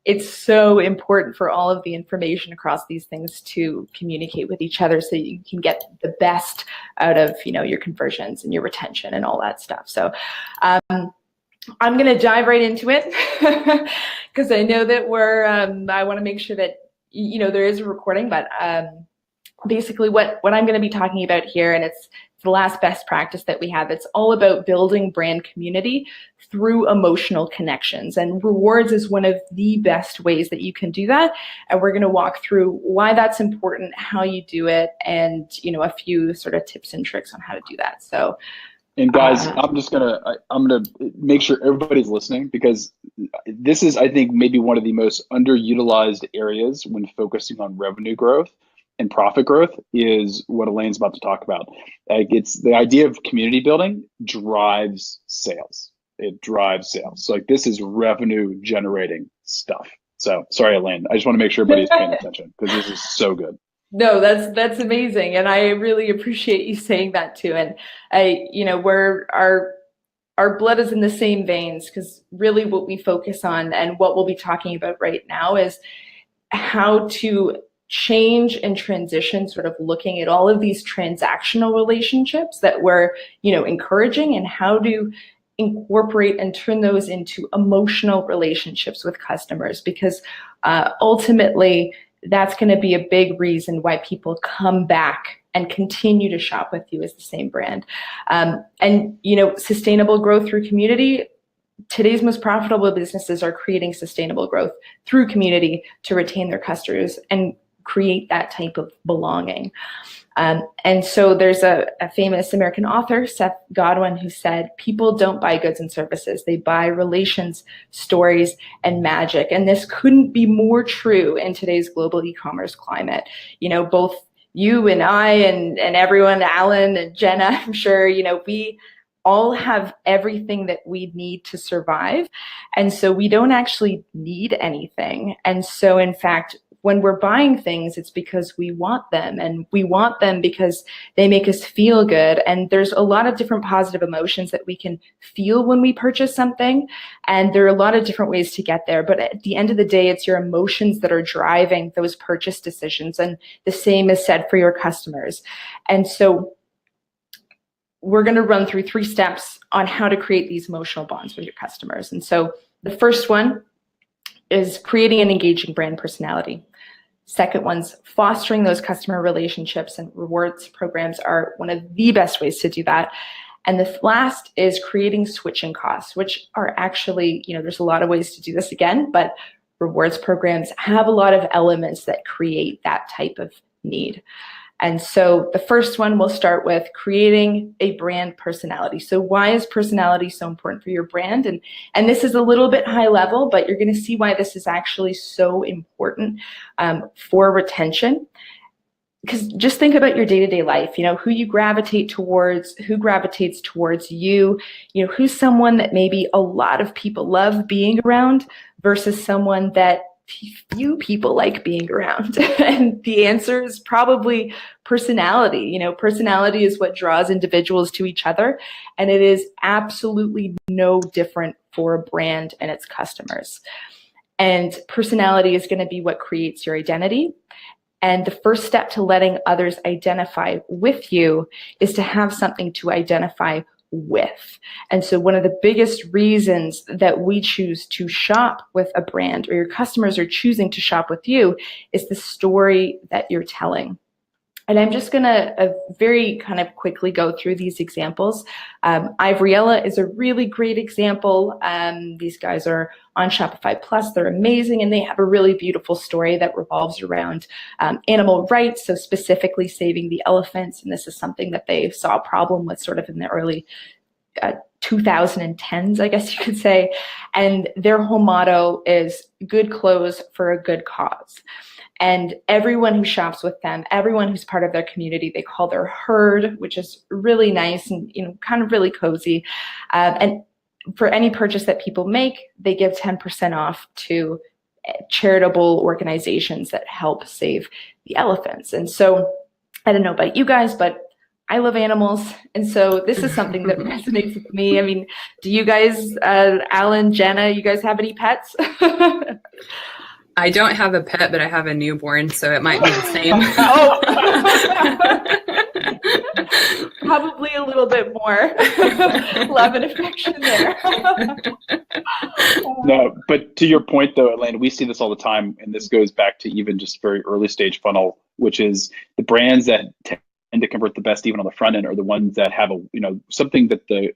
it's so important for all of the information across these things to communicate with each other so you can get the best out of, your conversions and your retention and all that stuff. So I'm going to dive right into it because I know that I want to make sure that, there is a recording, but basically what I'm going to be talking about here, and it's the last best practice that we have. It's all about building brand community through emotional connections, and rewards is one of the best ways that you can do that. And we're going to walk through why that's important, how you do it, and a few sort of tips and tricks on how to do that. So, and guys, I'm gonna make sure everybody's listening, because this is, I think, maybe one of the most underutilized areas when focusing on revenue growth and profit growth, is what Elaine's about to talk about. It's the idea of community building drives sales. It drives sales. So this is revenue generating stuff. So sorry, Elaine, I just want to make sure everybody's paying attention, because this is so good. No, that's amazing, and I really appreciate you saying that too. And our blood is in the same veins, because really what we focus on and what we'll be talking about right now is how to change and transition, sort of looking at all of these transactional relationships that we're encouraging, and how to incorporate and turn those into emotional relationships with customers, because ultimately that's going to be a big reason why people come back and continue to shop with you as the same brand. And sustainable growth through community. Today's most profitable businesses are creating sustainable growth through community to retain their customers and create that type of belonging. And so there's a famous American author, Seth Godin, who said, people don't buy goods and services, they buy relations, stories, and magic. And this couldn't be more true in today's global e-commerce climate. Both you and I and everyone, Alan and Jenna, I'm sure, we all have everything that we need to survive. And so we don't actually need anything. And so in fact, when we're buying things, it's because we want them, and we want them because they make us feel good. And there's a lot of different positive emotions that we can feel when we purchase something. And there are a lot of different ways to get there. But at the end of the day, it's your emotions that are driving those purchase decisions. And the same is said for your customers. And so we're going to run through 3 steps on how to create these emotional bonds with your customers. And so the first one is creating an engaging brand personality. Second one's fostering those customer relationships, and rewards programs are one of the best ways to do that. And the last is creating switching costs, which are actually, there's a lot of ways to do this again, but rewards programs have a lot of elements that create that type of need. And so the first one, we'll start with creating a brand personality. So why is personality so important for your brand? And this is a little bit high level, but you're going to see why this is actually so important for retention. Because just think about your day-to-day life, who you gravitate towards, who gravitates towards you, who's someone that maybe a lot of people love being around versus someone that few people like being around. And the answer is probably personality. Personality is what draws individuals to each other, and it is absolutely no different for a brand and its customers. And personality is going to be what creates your identity. And the first step to letting others identify with you is to have something to identify with. And so one of the biggest reasons that we choose to shop with a brand, or your customers are choosing to shop with you, is the story that you're telling. And I'm just going to very kind of quickly go through these examples. Ivriella is a really great example. These guys are on Shopify Plus. They're amazing, and they have a really beautiful story that revolves around animal rights, so specifically saving the elephants. And this is something that they saw a problem with sort of in the early 2010s, I guess you could say. And their whole motto is good clothes for a good cause. And everyone who shops with them, everyone who's part of their community, they call their herd, which is really nice and, kind of really cozy. And for any purchase that people make, they give 10% off to charitable organizations that help save the elephants. And so I don't know about you guys, but I love animals. And so this is something that resonates with me. I mean, do you guys, Alan, Jenna, you guys have any pets? I don't have a pet, but I have a newborn, so it might be the same. Probably a little bit more love and affection there. No, but to your point though, Elaine, we see this all the time, and this goes back to even just very early stage funnel, which is the brands that tend to convert the best even on the front end are the ones that have something that the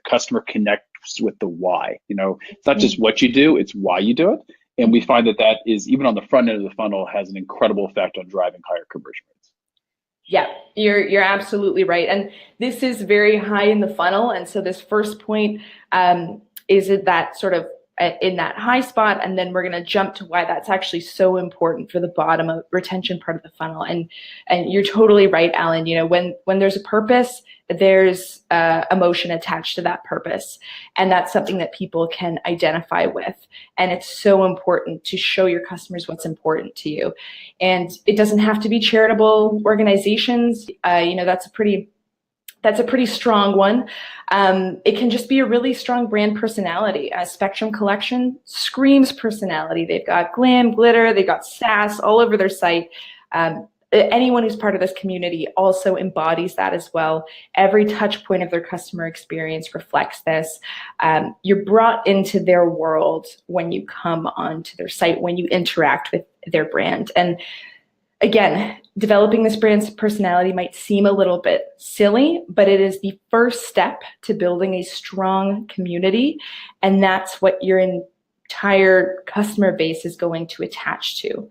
customer connects with the why. It's not just what you do, it's why you do it. And we find that is, even on the front end of the funnel, has an incredible effect on driving higher conversion rates. Yeah, you're absolutely right. And this is very high in the funnel. And so this first point is that sort of in that high spot. And then we're going to jump to why that's actually so important for the bottom of retention part of the funnel. And you're totally right, Alan. When there's a purpose, there's emotion attached to that purpose. And that's something that people can identify with. And it's so important to show your customers what's important to you. And it doesn't have to be charitable organizations. That's a pretty strong one. It can just be a really strong brand personality. Spectrum Collection screams personality. They've got glam, glitter, they've got sass all over their site. Anyone who's part of this community also embodies that as well. Every touch point of their customer experience reflects this. You're brought into their world when you come onto their site, when you interact with their brand. And again, developing this brand's personality might seem a little bit silly, but it is the first step to building a strong community. And that's what your entire customer base is going to attach to,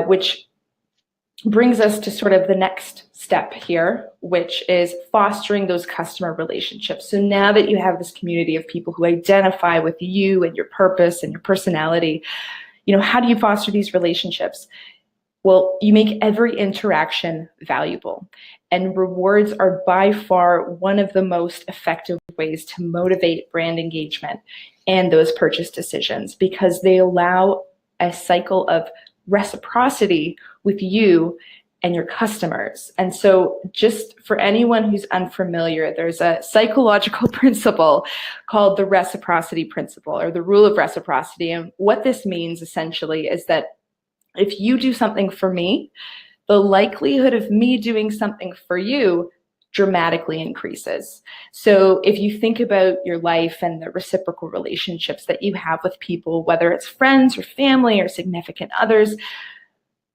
which brings us to sort of the next step here, which is fostering those customer relationships. So now that you have this community of people who identify with you and your purpose and your personality, how do you foster these relationships? Well, you make every interaction valuable, and rewards are by far one of the most effective ways to motivate brand engagement and those purchase decisions, because they allow a cycle of reciprocity with you and your customers. And so just for anyone who's unfamiliar, there's a psychological principle called the reciprocity principle, or the rule of reciprocity. And what this means essentially is that if you do something for me, the likelihood of me doing something for you dramatically increases. So if you think about your life and the reciprocal relationships that you have with people, whether it's friends or family or significant others,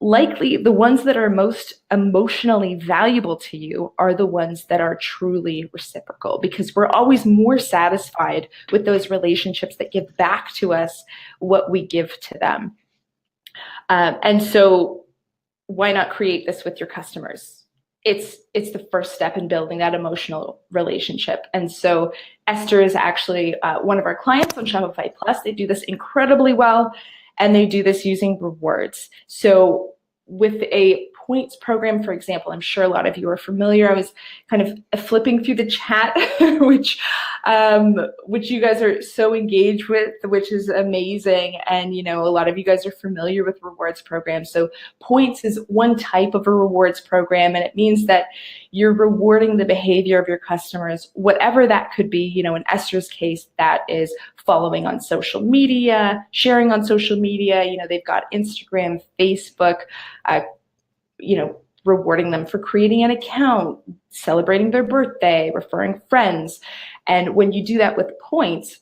likely the ones that are most emotionally valuable to you are the ones that are truly reciprocal, because we're always more satisfied with those relationships that give back to us what we give to them. And so why not create this with your customers? It's the first step in building that emotional relationship. And so Esther is actually one of our clients on Shopify Plus. They do this incredibly well, and they do this using rewards. So with a points program, for example, I'm sure a lot of you are familiar. I was kind of flipping through the chat, which you guys are so engaged with, which is amazing. And, a lot of you guys are familiar with rewards programs. So points is one type of a rewards program, and it means that you're rewarding the behavior of your customers, whatever that could be. In Esther's case, that is following on social media, sharing on social media. They've got Instagram, Facebook, rewarding them for creating an account, celebrating their birthday, referring friends. And when you do that with points,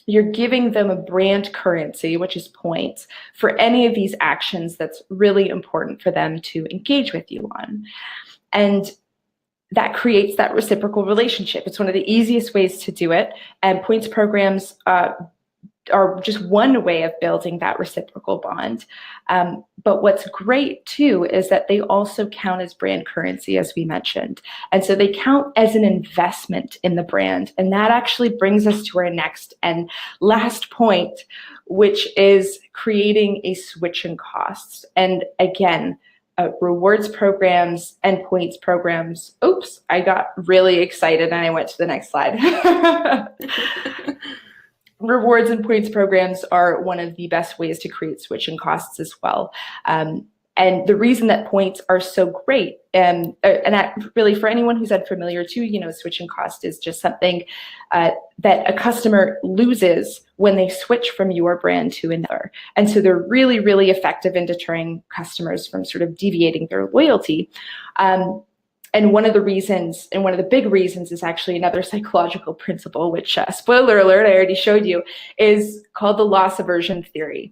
you're giving them a brand currency, which is points, for any of these actions that's really important for them to engage with you on. And that creates that reciprocal relationship. It's one of the easiest ways to do it. And points programs are just one way of building that reciprocal bond. But what's great too is that they also count as brand currency, as we mentioned. And so they count as an investment in the brand. And that actually brings us to our next and last point, which is creating a switch in costs. And again, rewards programs and points programs. Oops, I got really excited and I went to the next slide. Rewards and points programs are one of the best ways to create switching costs as well. And the reason that points are so great, and that really for anyone who's unfamiliar too, switching cost is just something that a customer loses when they switch from your brand to another. And so they're really, really effective in deterring customers from sort of deviating their loyalty. And one of the reasons, and one of the big reasons, is actually another psychological principle, which, spoiler alert, I already showed you, is called the loss aversion theory.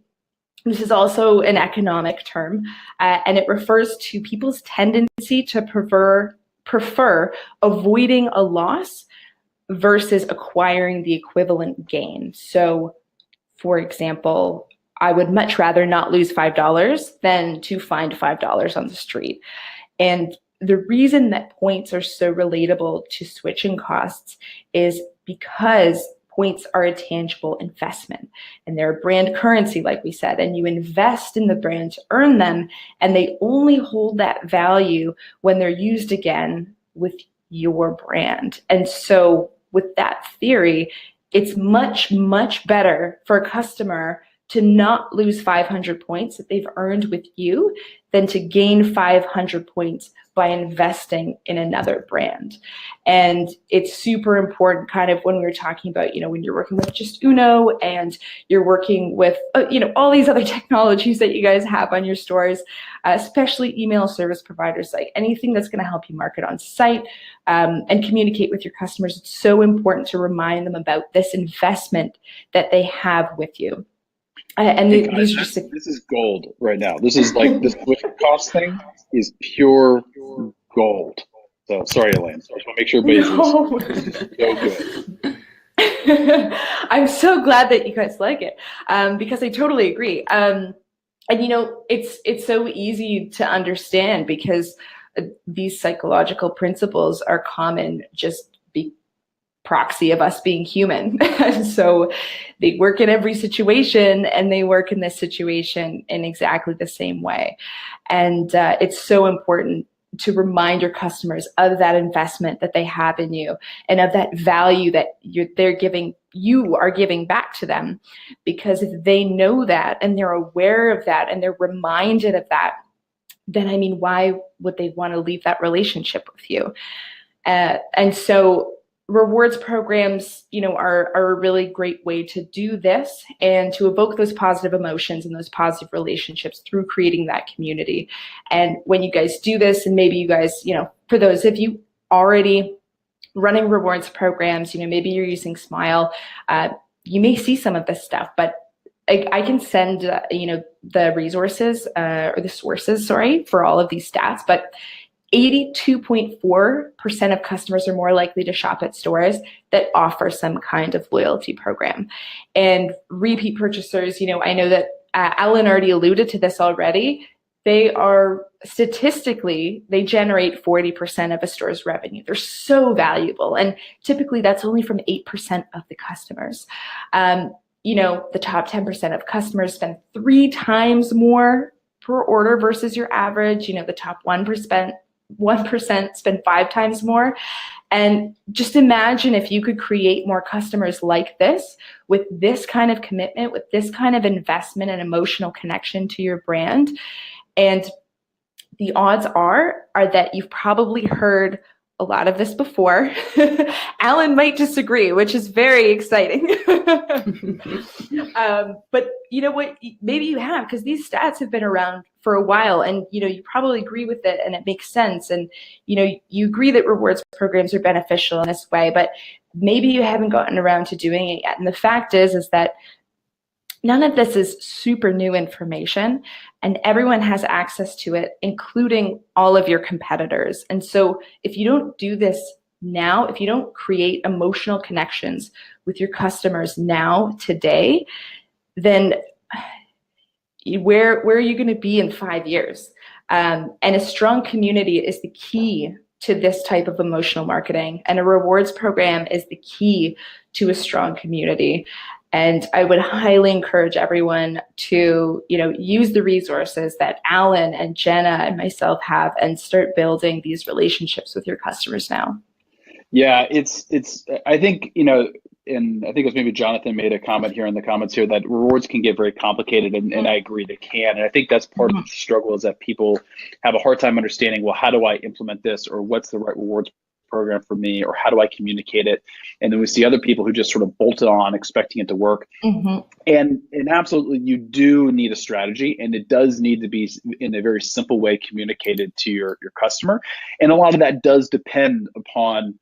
This is also an economic term, and it refers to people's tendency to prefer avoiding a loss versus acquiring the equivalent gain. So, for example, I would much rather not lose $5 than to find $5 on the street. And the reason that points are so relatable to switching costs is because points are a tangible investment and they're a brand currency, like we said, and you invest in the brand to earn them, and they only hold that value when they're used again with your brand. And so with that theory, it's much, much better for a customer to not lose 500 points that they've earned with you than to gain 500 points by investing in another brand. And it's super important kind of when we were talking about, when you're working with just Uno and you're working with, all these other technologies that you guys have on your stores, especially email service providers, like anything that's going to help you market on site and communicate with your customers. It's so important to remind them about this investment that they have with you. And hey guys, this is gold right now. This is like this switch cost thing is pure gold. So sorry, Elaine. I just want to make sure everybody's so good. I'm so glad that you guys like it because I totally agree. And it's so easy to understand because these psychological principles are common just proxy of us being human. So they work in every situation, and they work in this situation in exactly the same way. And it's so important to remind your customers of that investment that they have in you and of that value that you are giving back to them. Because if they know that and they're aware of that and they're reminded of that, then why would they want to leave that relationship with you? And so rewards programs, are a really great way to do this and to evoke those positive emotions and those positive relationships through creating that community. And when you guys do this, and maybe you guys, for those of you already running rewards programs, maybe you're using Smile, you may see some of this stuff, but I can send, the resources or the sources, for all of these stats, but 82.4% of customers are more likely to shop at stores that offer some kind of loyalty program. And repeat purchasers, I know that Alan already alluded to this already. They are statistically, they generate 40% of a store's revenue. They're so valuable. And typically that's only from 8% of the customers. The top 10% of customers spend 3 times more per order versus your average. The top 1% spend 5 times more. And just imagine if you could create more customers like this with this kind of commitment, with this kind of investment and emotional connection to your brand. And the odds are that you've probably heard a lot of this before. Alan might disagree, which is very exciting. But you know what? Maybe you have, because these stats have been around for a while, and you probably agree with it, and it makes sense. And you agree that rewards programs are beneficial in this way, but maybe you haven't gotten around to doing it yet. And the fact is that none of this is super new information, and everyone has access to it, including all of your competitors. And so if you don't do this now, if you don't create emotional connections with your customers now, today, then where are you going to be in 5 years? And a strong community is the key to this type of emotional marketing, and a rewards program is the key to a strong community. And I would highly encourage everyone to, use the resources that Alan and Jenna and myself have and start building these relationships with your customers now. Yeah, it's I think, and I think it was maybe Jonathan made a comment here in the comments here that rewards can get very complicated, and I agree they can. And I think that's part of the struggle, is that people have a hard time understanding, well, how do I implement this, or what's the right rewards program for me, or how do I communicate it? And then we see other people who just sort of bolt it on expecting it to work. And absolutely, you do need a strategy, and it does need to be in a very simple way communicated to your customer. And a lot of that does depend upon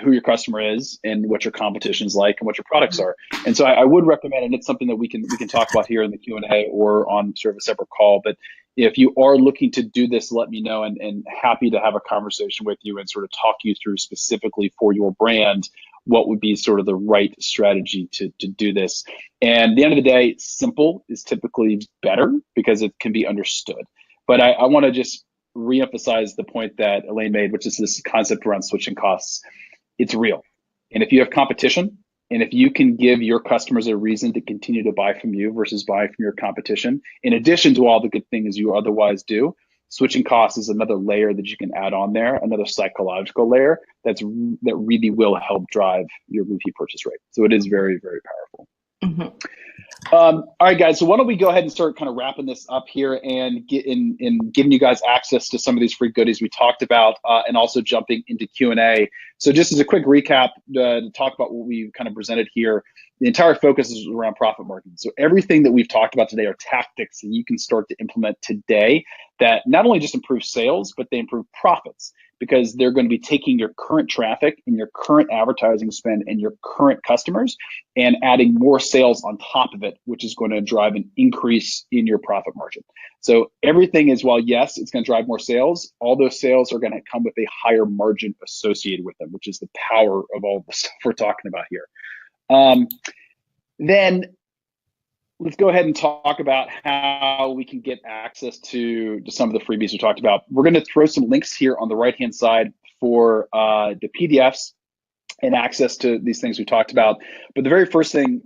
who your customer is and what your competition is like and what your products are. And so I would recommend, and it's something that we can talk about here in the Q&A or on sort of a separate call, but if you are looking to do this, let me know, and happy to have a conversation with you and sort of talk you through specifically for your brand what would be sort of the right strategy to do this. And at the end of the day, simple is typically better because it can be understood. But I want to just reemphasize the point that Elaine made, which is this concept around switching costs. It's real. And if you have competition, and if you can give your customers a reason to continue to buy from you versus buy from your competition, in addition to all the good things you otherwise do, switching costs is another layer that you can add on there, another psychological layer that really will help drive your repeat purchase rate. So it is very, very powerful. All right, guys. So why don't we go ahead and start kind of wrapping this up here and giving you guys access to some of these free goodies we talked about, and also jumping into Q&A. So just as a quick recap to talk about what we kind of presented here, the entire focus is around profit margin. So everything that we've talked about today are tactics that you can start to implement today that not only just improve sales, but they improve profits, because they're going to be taking your current traffic and your current advertising spend and your current customers and adding more sales on top of it, which is going to drive an increase in your profit margin. So everything is, while yes, it's going to drive more sales, all those sales are going to come with a higher margin associated with them, which is the power of all the stuff we're talking about here. Then let's go ahead and talk about how we can get access to some of the freebies we talked about. We're going to throw some links here on the right-hand side for the PDFs and access to these things we talked about. But the very first thing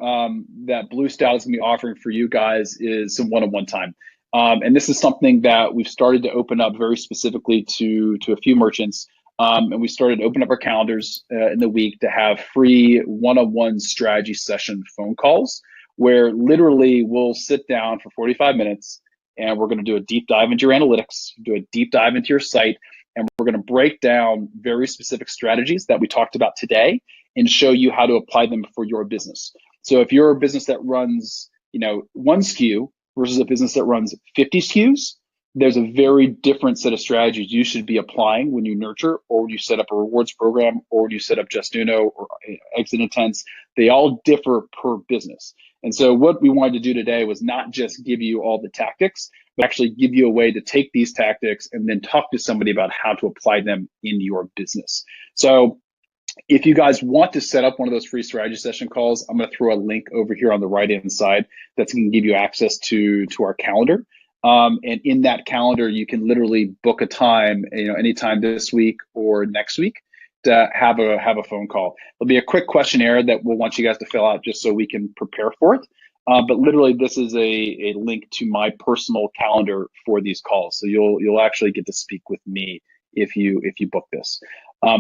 that Blue Stout is going to be offering for you guys is some one-on-one time. And this is something that we've started to open up very specifically to a few merchants. And we started to open up our calendars in the week to have free one-on-one strategy session phone calls, where literally we'll sit down for 45 minutes and we're going to do a deep dive into your analytics, do a deep dive into your site, and we're going to break down very specific strategies that we talked about today and show you how to apply them for your business. So if you're a business that runs, one SKU versus a business that runs 50 SKUs, there's a very different set of strategies you should be applying when you nurture, or when you set up a rewards program, or when you set up Just Uno or Exit Intents. They all differ per business. And so what we wanted to do today was not just give you all the tactics, but actually give you a way to take these tactics and then talk to somebody about how to apply them in your business. So if you guys want to set up one of those free strategy session calls, I'm going to throw a link over here on the right-hand side that's going to give you access to our calendar. And in that calendar, you can literally book a time, anytime this week or next week, to have a phone call. There'll be a quick questionnaire that we'll want you guys to fill out just so we can prepare for it. But literally, this is a link to my personal calendar for these calls. So you'll actually get to speak with me if you book this.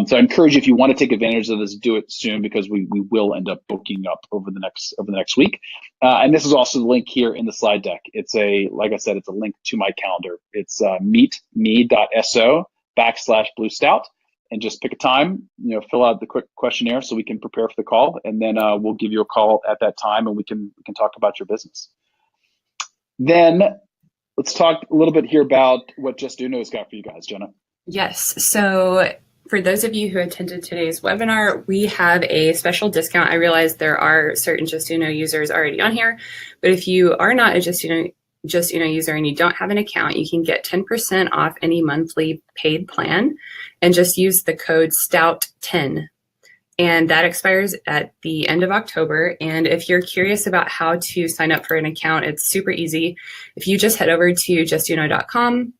So I encourage you, if you want to take advantage of this, do it soon, because we will end up booking up over the next week. And this is also the link here in the slide deck. It's like I said, it's a link to my calendar. It's meetme.so/Blue Stout, and just pick a time, fill out the quick questionnaire so we can prepare for the call, and then we'll give you a call at that time and we can talk about your business. Then let's talk a little bit here about what Just Uno's got for you guys, Jenna. Yes. So for those of you who attended today's webinar, we have a special discount. I realize there are certain Just Uno users already on here, but if you are not a Just Uno Just user and you don't have an account, you can get 10% off any monthly paid plan and just use the code STOUT10. And that expires at the end of October. And if you're curious about how to sign up for an account, it's super easy. If you just head over to justuno.com,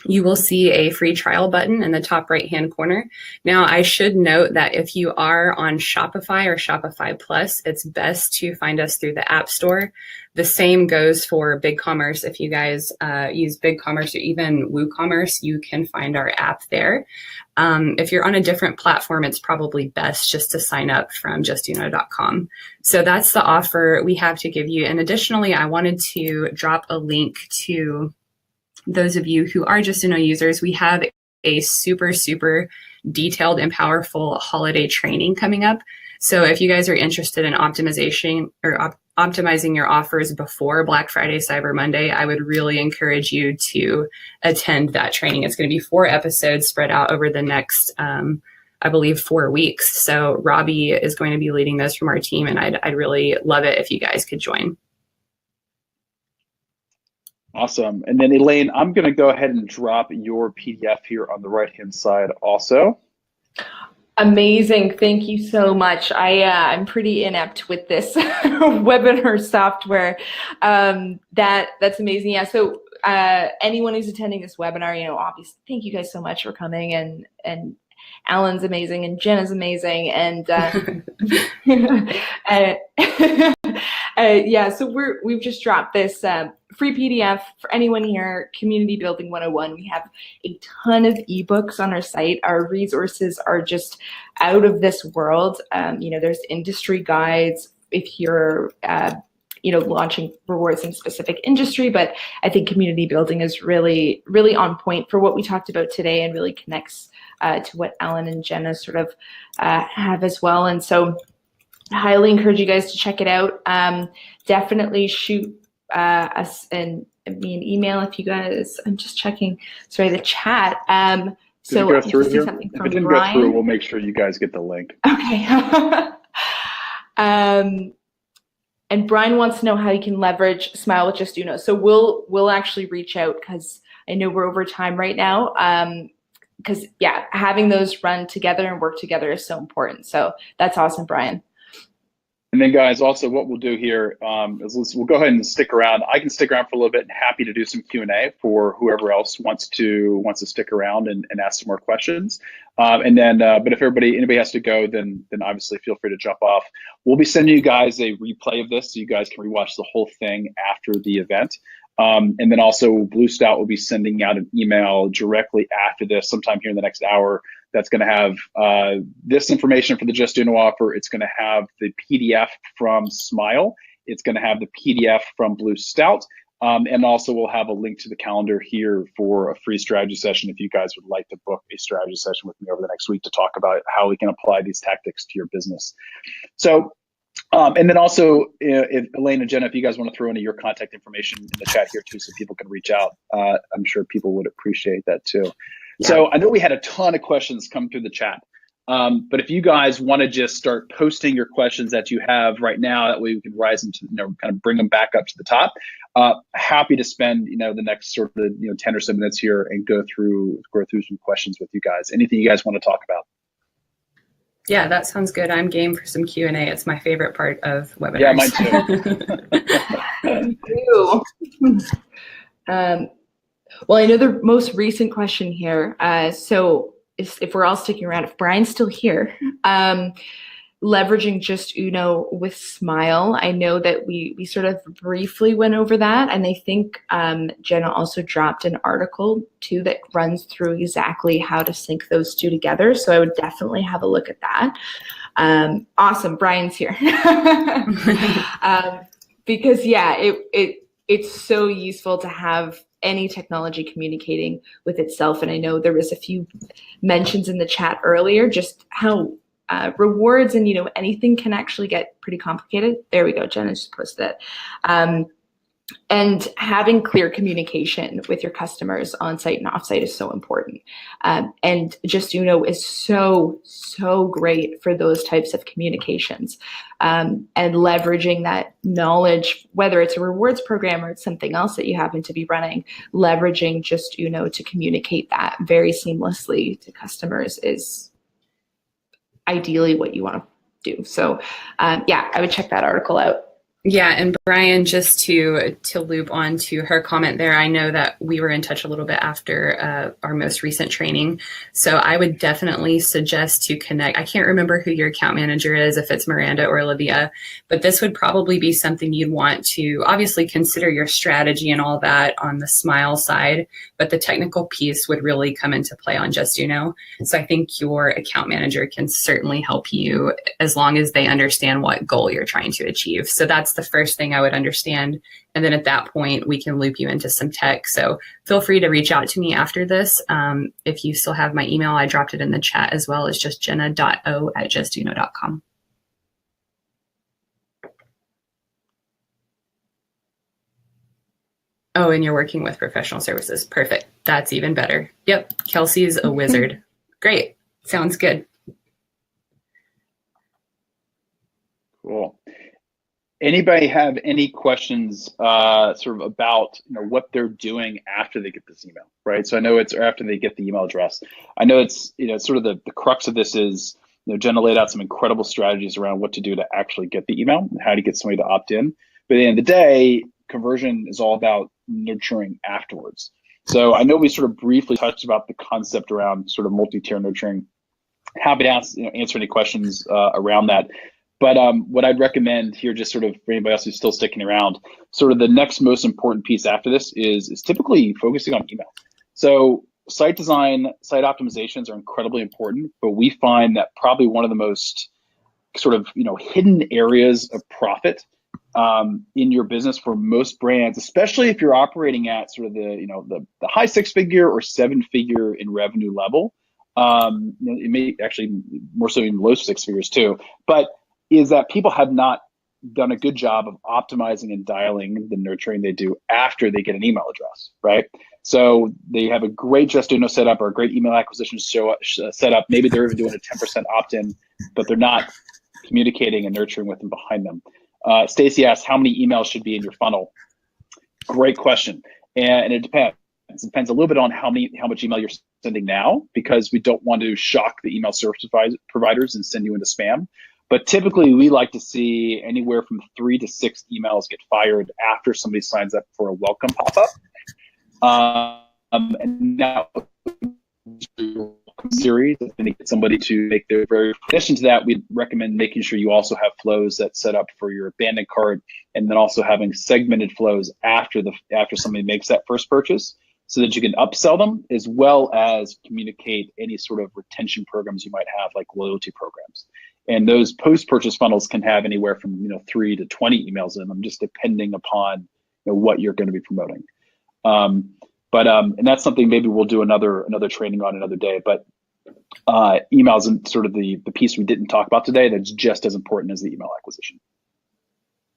you will see a free trial button in the top right-hand corner. Now, I should note that if you are on Shopify or Shopify Plus, it's best to find us through the App Store. The same goes for BigCommerce. If you guys use BigCommerce or even WooCommerce, you can find our app there. If you're on a different platform, it's probably best just to sign up from justuno.com. So that's the offer we have to give you. And additionally, I wanted to drop a link to those of you who are Justuno users. We have a super, super detailed and powerful holiday training coming up. So if you guys are interested in optimizing your offers before Black Friday, Cyber Monday, I would really encourage you to attend that training. It's going to be 4 episodes spread out over the next, I believe, 4 weeks. So Robbie is going to be leading those from our team, and I'd really love it if you guys could join. Awesome. And then Elaine, I'm going to go ahead and drop your PDF here on the right-hand side also. Amazing. Thank you so much. I'm pretty inept with this webinar software. That's amazing. Yeah. So anyone who's attending this webinar, obviously, thank you guys so much for coming, and Alan's amazing and Jenna's amazing, and yeah. So we've just dropped this free PDF for anyone here. Community Building 101. We have a ton of ebooks on our site. Our resources are just out of this world. There's industry guides if you're launching rewards in a specific industry, but I think community building is really, really on point for what we talked about today and really connects to what Alan and Jenna sort of have as well. And so I highly encourage you guys to check it out. Definitely shoot us and me an email if you guys, I'm just checking, the chat. So go through here? Something if from it didn't Brian. go through, we'll make sure you guys get the link. Okay. And Brian wants to know how you can leverage Smile with Justuno. So we'll actually reach out, because I know we're over time right now. Because having those run together and work together is so important. So that's awesome, Brian. And then guys, also what we'll do here is we'll go ahead and stick around. I can stick around for a little bit, and happy to do some Q&A for whoever else wants to stick around and ask some more questions. And then, but if anybody has to go, then obviously feel free to jump off. We'll be sending you guys a replay of this so you guys can rewatch the whole thing after the event. And then also Blue Stout will be sending out an email directly after this, sometime here in the next hour, that's going to have this information for the Justuno offer. It's going to have the PDF from Smile. It's going to have the PDF from Blue Stout. And also we'll have a link to the calendar here for a free strategy session if you guys would like to book a strategy session with me over the next week to talk about how we can apply these tactics to your business. So, and then also, if Elaine and Jenna, if you guys want to throw any of your contact information in the chat here too, so people can reach out, I'm sure people would appreciate that too. Yeah. So I know we had a ton of questions come through the chat, but if you guys want to just start posting your questions that you have right now, that way we can rise into, kind of bring them back up to the top. Happy to spend, the next sort of, 10 or so minutes here and go through some questions with you guys. Anything you guys want to talk about? Yeah, that sounds good. I'm game for some Q&A. It's my favorite part of webinars. Yeah, mine too. Well, I know the most recent question here. So if we're all sticking around, if Brian's still here, leveraging Justuno with Smile. I know that we sort of briefly went over that, and I think Jenna also dropped an article too that runs through exactly how to sync those two together. So I would definitely have a look at that. Awesome, Brian's here. Because it's so useful to have any technology communicating with itself. And I know there was a few mentions in the chat earlier, just how rewards and anything can actually get pretty complicated. There we go, Jenna just posted it. And having clear communication with your customers on site and off site is so important. And Just is so great for those types of communications, and leveraging that knowledge, whether it's a rewards program or it's something else that you happen to be running, leveraging Just to communicate that very seamlessly to customers is ideally what you want to do. So yeah, I would check that article out. Yeah, and Brian, just to loop on to her comment there, I know that we were in touch a little bit after our most recent training. So I would definitely suggest to connect. I can't remember who your account manager is, if it's Miranda or Olivia, but this would probably be something you'd want to obviously consider your strategy and all that on the Smile side, but the technical piece would really come into play on Just So I think your account manager can certainly help you as long as they understand what goal you're trying to achieve. So that's the first thing I would understand. And then at that point, we can loop you into some tech. So feel free to reach out to me after this. If you still have my email, I dropped it in the chat, as well as just jenna.o@justuno.com. Oh, and you're working with professional services. Perfect. That's even better. Yep. Kelsey's a wizard. Great. Sounds good. Cool. Anybody have any questions sort of about what they're doing after they get this email, right? So I know it's after they get the email address. I know it's sort of the crux of this is Jenna laid out some incredible strategies around what to do to actually get the email and how to get somebody to opt in. But at the end of the day, conversion is all about nurturing afterwards. So I know we sort of briefly touched about the concept around sort of multi-tier nurturing. Happy to answer any questions around that. But what I'd recommend here, just sort of for anybody else who's still sticking around, sort of the next most important piece after this is typically focusing on email. So site design, site optimizations are incredibly important, but we find that probably one of the most sort of hidden areas of profit in your business for most brands, especially if you're operating at sort of the high 6-figure or 7-figure in revenue level. It may actually more so in low 6 figures too, but is that people have not done a good job of optimizing and dialing the nurturing they do after they get an email address, right? So they have a great Justuno setup or a great email acquisition setup. Maybe they're even doing a 10% opt-in, but they're not communicating and nurturing with them behind them. Stacy asked, how many emails should be in your funnel? Great question. And it depends. It depends a little bit on how much email you're sending now, because we don't want to shock the email service providers and send you into spam. But typically, we like to see anywhere from 3 to 6 emails get fired after somebody signs up for a welcome pop-up. And now, series, if you get somebody to make their very. In addition to that, we recommend making sure you also have flows that set up for your abandoned cart, and then also having segmented flows after somebody makes that first purchase, so that you can upsell them as well as communicate any sort of retention programs you might have, like loyalty programs. And those post-purchase funnels can have anywhere from 3 to 20 emails in them, just depending upon what you're going to be promoting. And that's something maybe we'll do another training on another day. But emails and sort of the piece we didn't talk about today that's just as important as the email acquisition.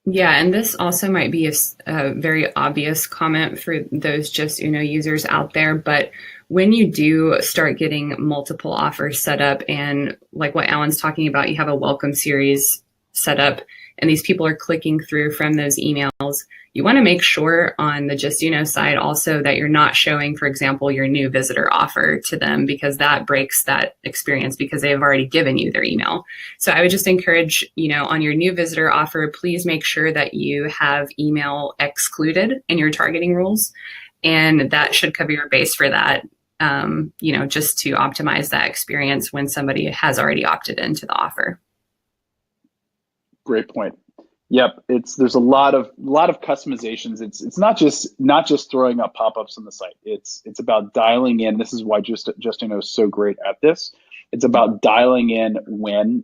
Yeah, and this also might be a very obvious comment for those Justuno users out there, but when you do start getting multiple offers set up, and like what Alan's talking about, you have a welcome series set up, and these people are clicking through from those emails, you want to make sure on the Justuno side also that you're not showing, for example, your new visitor offer to them, because that breaks that experience because they have already given you their email. So I would just encourage, on your new visitor offer, please make sure that you have email excluded in your targeting rules. And that should cover your base for that, just to optimize that experience when somebody has already opted into the offer. Great point. Yep, there's a lot of customizations. It's not just throwing up pop-ups on the site. It's about dialing in. This is why Justuno is so great at this. It's about dialing in when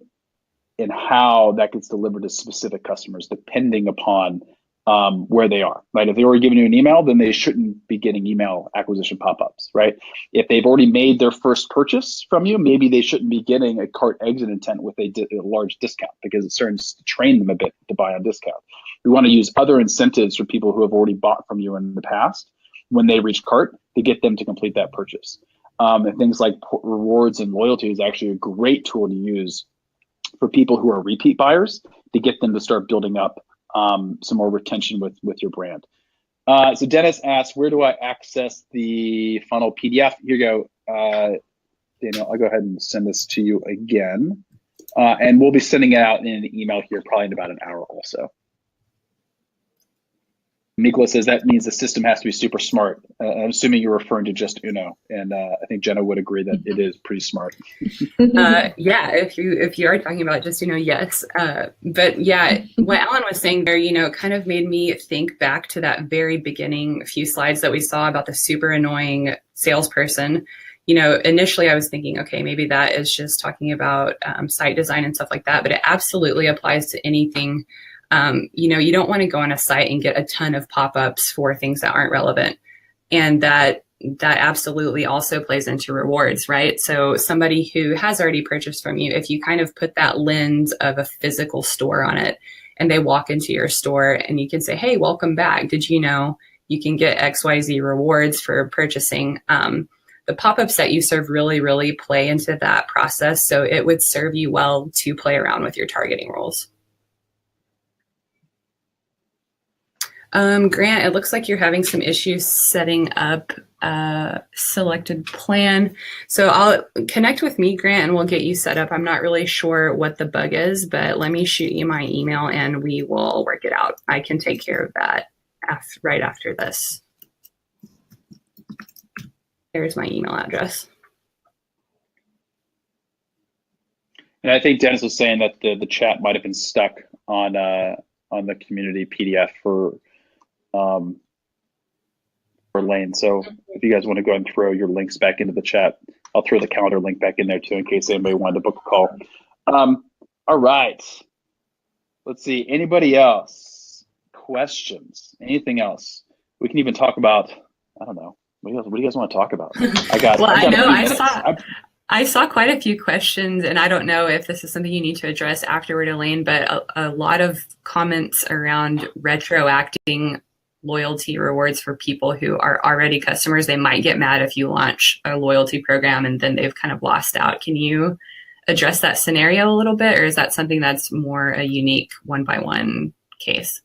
and how that gets delivered to specific customers, depending upon where they are, right? If they already given you an email, then they shouldn't be getting email acquisition pop-ups, right? If they've already made their first purchase from you, maybe they shouldn't be getting a cart exit intent with a large discount, because it starts to train them a bit to buy on discount. We want to use other incentives for people who have already bought from you in the past when they reach cart to get them to complete that purchase. And things like rewards and loyalty is actually a great tool to use for people who are repeat buyers to get them to start building up some more retention with your brand. So Dennis asks, where do I access the funnel PDF? Here you go, Daniel. I'll go ahead and send this to you again. And we'll be sending it out in an email here probably in about an hour also. Mikola says that means the system has to be super smart. I'm assuming you're referring to just Uno, and I think Jenna would agree that it is pretty smart. Yeah, if you are talking about just yes. But yeah, what Alan was saying there, kind of made me think back to that very beginning few slides that we saw about the super annoying salesperson. Initially I was thinking, okay, maybe that is just talking about site design and stuff like that, but it absolutely applies to anything. You don't want to go on a site and get a ton of pop-ups for things that aren't relevant. And that absolutely also plays into rewards, right? So somebody who has already purchased from you, if you kind of put that lens of a physical store on it and they walk into your store and you can say, hey, welcome back. Did you know you can get XYZ rewards for purchasing? The pop-ups that you serve really, really play into that process. So it would serve you well to play around with your targeting rules. Grant, it looks like you're having some issues setting up a selected plan. So I'll connect with me, Grant, and we'll get you set up. I'm not really sure what the bug is, but let me shoot you my email and we will work it out. I can take care of that right after this. There's my email address. And I think Dennis was saying that the chat might have been stuck on the community PDF for Lane. So if you guys want to go and throw your links back into the chat, I'll throw the calendar link back in there too, in case anybody wanted to book a call. All right. Let's see. Anybody else? Questions? Anything else? We can even talk about, I don't know. What do you guys want to talk about? I saw quite a few questions, and I don't know if this is something you need to address afterward, Elaine, but a lot of comments around retroacting loyalty rewards for people who are already customers. They might get mad if you launch a loyalty program and then they've kind of lost out. Can you address that scenario a little bit, or is that something that's more a unique one-by-one case?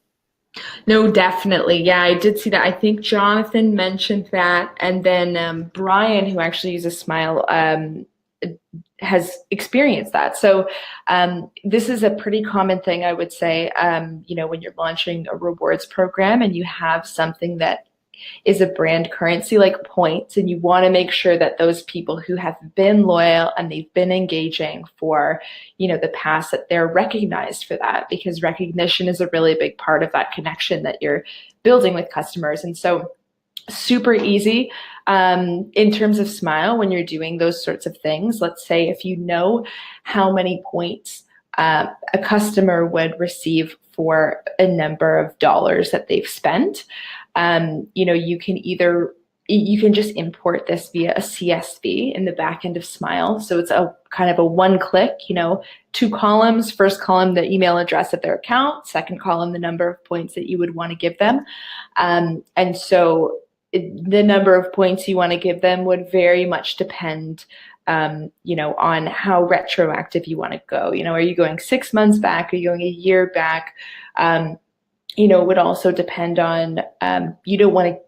No, definitely. Yeah, I did see that. I think Jonathan mentioned that. And then Brian, who actually uses Smile, has experienced that. So this is a pretty common thing, I would say, when you're launching a rewards program and you have something that is a brand currency like points, and you want to make sure that those people who have been loyal and they've been engaging for the past, that they're recognized for that, because recognition is a really big part of that connection that you're building with customers. And so super easy in terms of Smile when you're doing those sorts of things. Let's say if you know how many points a customer would receive for a number of dollars that they've spent, you can just import this via a CSV in the back end of Smile. So it's a kind of a one-click, 2 columns. First column, the email address of their account. Second column, the number of points that you would want to give them. And so the number of points you want to give them would very much depend, on how retroactive you want to go. Are you going 6 months back? Are you going a year back? It would also depend on, you don't want to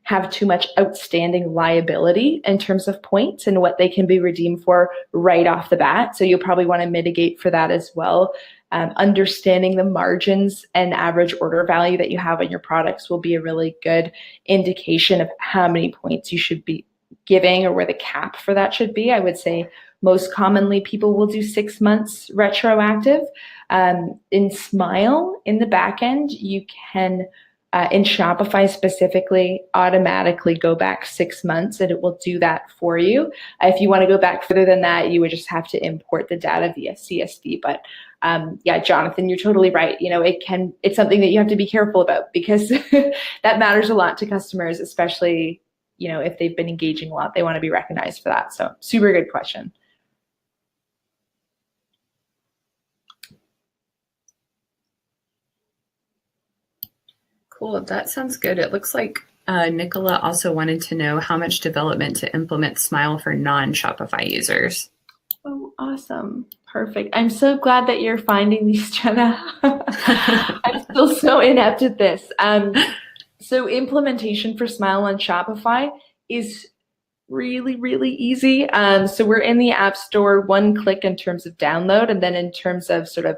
have too much outstanding liability in terms of points and what they can be redeemed for right off the bat. So you'll probably want to mitigate for that as well. Understanding the margins and average order value that you have on your products will be a really good indication of how many points you should be giving or where the cap for that should be. I would say most commonly people will do 6 months retroactive. In Smile, in the back end, you can In Shopify specifically, automatically go back 6 months, and it will do that for you. If you want to go back further than that, you would just have to import the data via CSV. But yeah, Jonathan, you're totally right. It's something that you have to be careful about, because that matters a lot to customers, especially, if they've been engaging a lot, they want to be recognized for that. So super good question. Cool, that sounds good. It looks like Nicola also wanted to know how much development to implement Smile for non-Shopify users. Oh, awesome. Perfect. I'm so glad that you're finding these, Jenna. I'm still so inept at this. So implementation for Smile on Shopify is really, really easy. So we're in the App Store, one click in terms of download, and then in terms of sort of,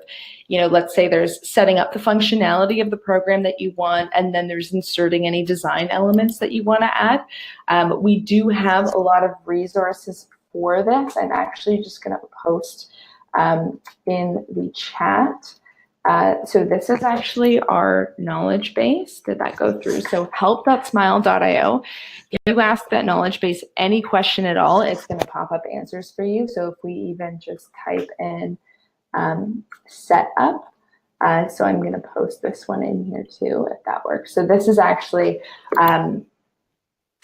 let's say there's setting up the functionality of the program that you want, and then there's inserting any design elements that you want to add. We do have a lot of resources for this. I'm actually just going to post in the chat. So this is actually our knowledge base. Did that go through? So help.smile.io. If you ask that knowledge base any question at all, it's going to pop up answers for you. So if we even just type in setup, so I'm going to post this one in here too, if that works. So this is actually,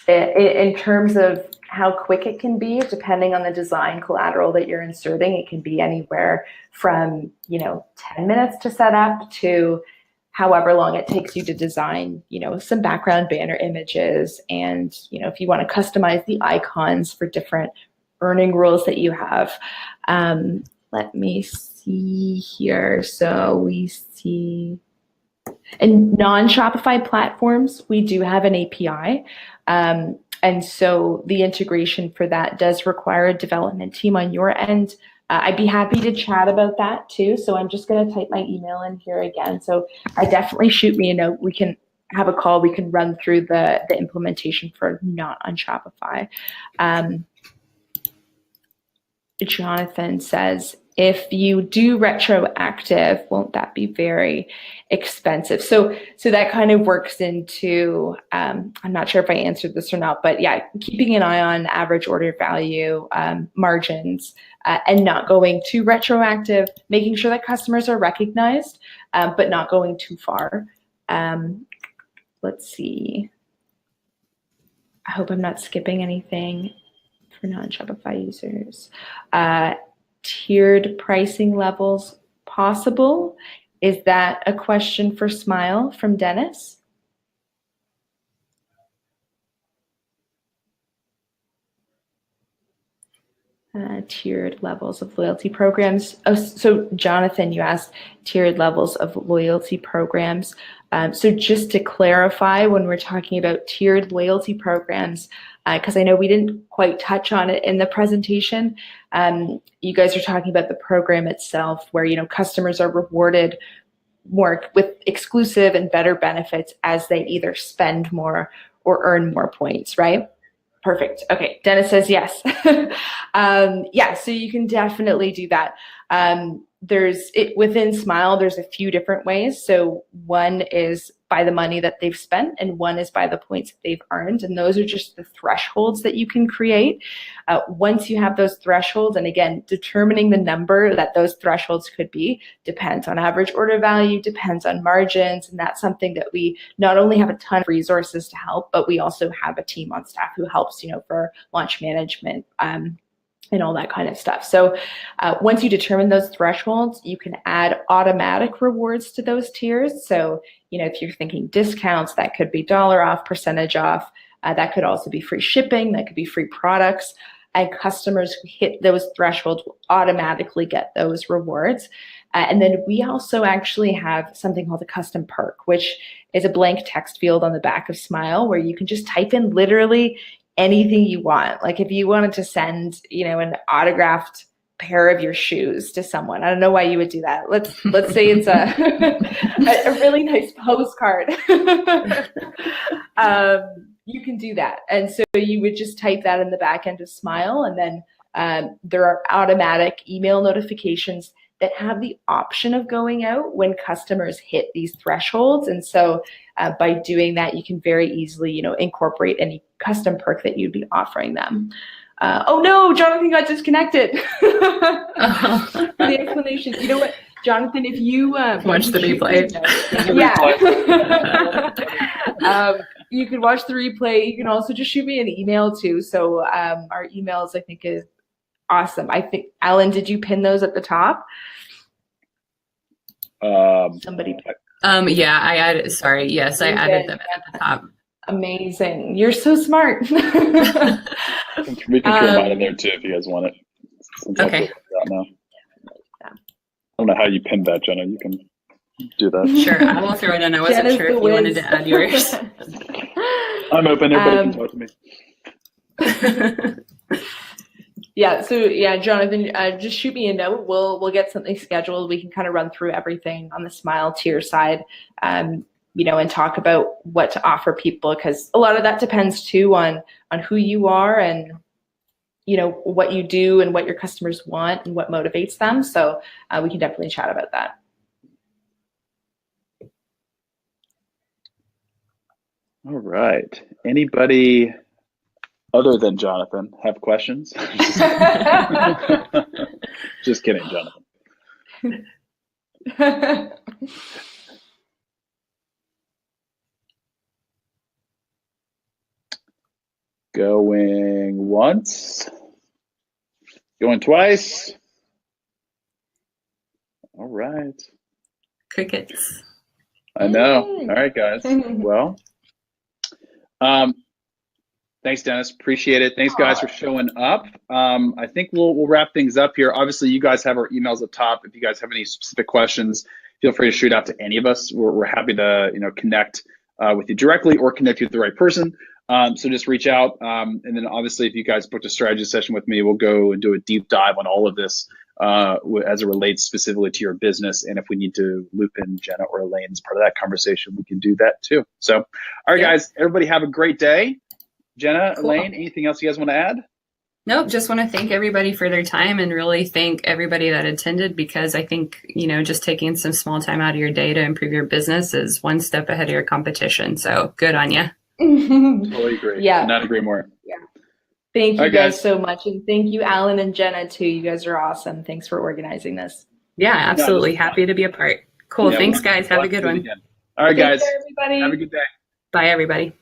in terms of how quick it can be, depending on the design collateral that you're inserting, it can be anywhere from 10 minutes to set up to however long it takes you to design some background banner images, and if you want to customize the icons for different earning rules that you have. Let me see here. So we see in non-Shopify platforms, we do have an API. And so the integration for that does require a development team on your end. I'd be happy to chat about that too. So I'm just going to type my email in here again. So definitely shoot me a note. We can have a call. We can run through the implementation for not on Shopify. Jonathan says, if you do retroactive, won't that be very expensive? So that kind of works into, I'm not sure if I answered this or not, but yeah, keeping an eye on average order value, margins, and not going too retroactive, making sure that customers are recognized, but not going too far. Let's see. I hope I'm not skipping anything for non-Shopify users. Tiered pricing levels possible? Is that a question for Smile from Dennis? Tiered levels of loyalty programs. Oh, so Jonathan, you asked tiered levels of loyalty programs. So just to clarify, when we're talking about tiered loyalty programs, because I know we didn't quite touch on it in the presentation, you guys are talking about the program itself, where customers are rewarded more with exclusive and better benefits as they either spend more or earn more points, right? Perfect. Okay. Dennis says yes. Yeah, so you can definitely do that. Within Smile, there's a few different ways. So one is by the money that they've spent, and one is by the points that they've earned. And those are just the thresholds that you can create. Once you have those thresholds, and again, determining the number that those thresholds could be depends on average order value, depends on margins. And that's something that we not only have a ton of resources to help, but we also have a team on staff who helps, for launch management, and all that kind of stuff. So once you determine those thresholds, you can add automatic rewards to those tiers. So, if you're thinking discounts, that could be dollar off, percentage off. That could also be free shipping. That could be free products. And customers who hit those thresholds will automatically get those rewards. And then we also actually have something called a custom perk, which is a blank text field on the back of Smile where you can just type in literally anything you want. Like if you wanted to send, an autographed pair of your shoes to someone. I don't know why you would do that. Let's say it's a really nice postcard. You can do that. And so you would just type that in the back end of Smile, and then there are automatic email notifications that have the option of going out when customers hit these thresholds. And so by doing that, you can very easily, incorporate any custom perk that you'd be offering them. Oh no, Jonathan got disconnected for the explanation. You know what, Jonathan, if you watch the replay. You can watch the replay. You can also just shoot me an email too. So our emails, I think, is awesome. I think, Alan, did you pin those at the top? Somebody. Yeah, I added. Sorry, yes, I added them at the top. Amazing. You're so smart. We can throw mine in there too if you guys want it. Okay. Now. I don't know how you pinned that, Jenna. You can do that. Sure, I will throw it in. I wasn't sure if you wanted to add yours. I'm open. Everybody can talk to me. Yeah. So yeah, Jonathan, just shoot me a note. We'll get something scheduled. We can kind of run through everything on the Smile tier side, and talk about what to offer people, because a lot of that depends too on who you are and what you do and what your customers want and what motivates them. So we can definitely chat about that. All right. Anybody other than Jonathan have questions? Just kidding, Jonathan. Going once. Going twice. All right. Crickets. I know. All right, guys. Well, thanks, Dennis. Appreciate it. Thanks, guys, for showing up. I think we'll wrap things up here. Obviously, you guys have our emails up top. If you guys have any specific questions, feel free to shoot out to any of us. We're happy to connect with you directly or connect you with the right person. So just reach out. And then obviously, if you guys booked a strategy session with me, we'll go and do a deep dive on all of this as it relates specifically to your business. And if we need to loop in Jenna or Elaine as part of that conversation, we can do that too. So, all right, guys, everybody have a great day. Jenna, cool. Elaine, anything else you guys want to add? Nope, just want to thank everybody for their time and really thank everybody that attended, because I think, just taking some small time out of your day to improve your business is one step ahead of your competition. So good on you. Totally agree. Yeah. Not agree more. Yeah. Thank you guys so much. And thank you, Alan and Jenna, too. You guys are awesome. Thanks for organizing this. Yeah, absolutely. Happy to be a part. Cool. Yeah, thanks, guys. Have a good one. All right, guys. Take care, everybody. Have a good day. Bye, everybody.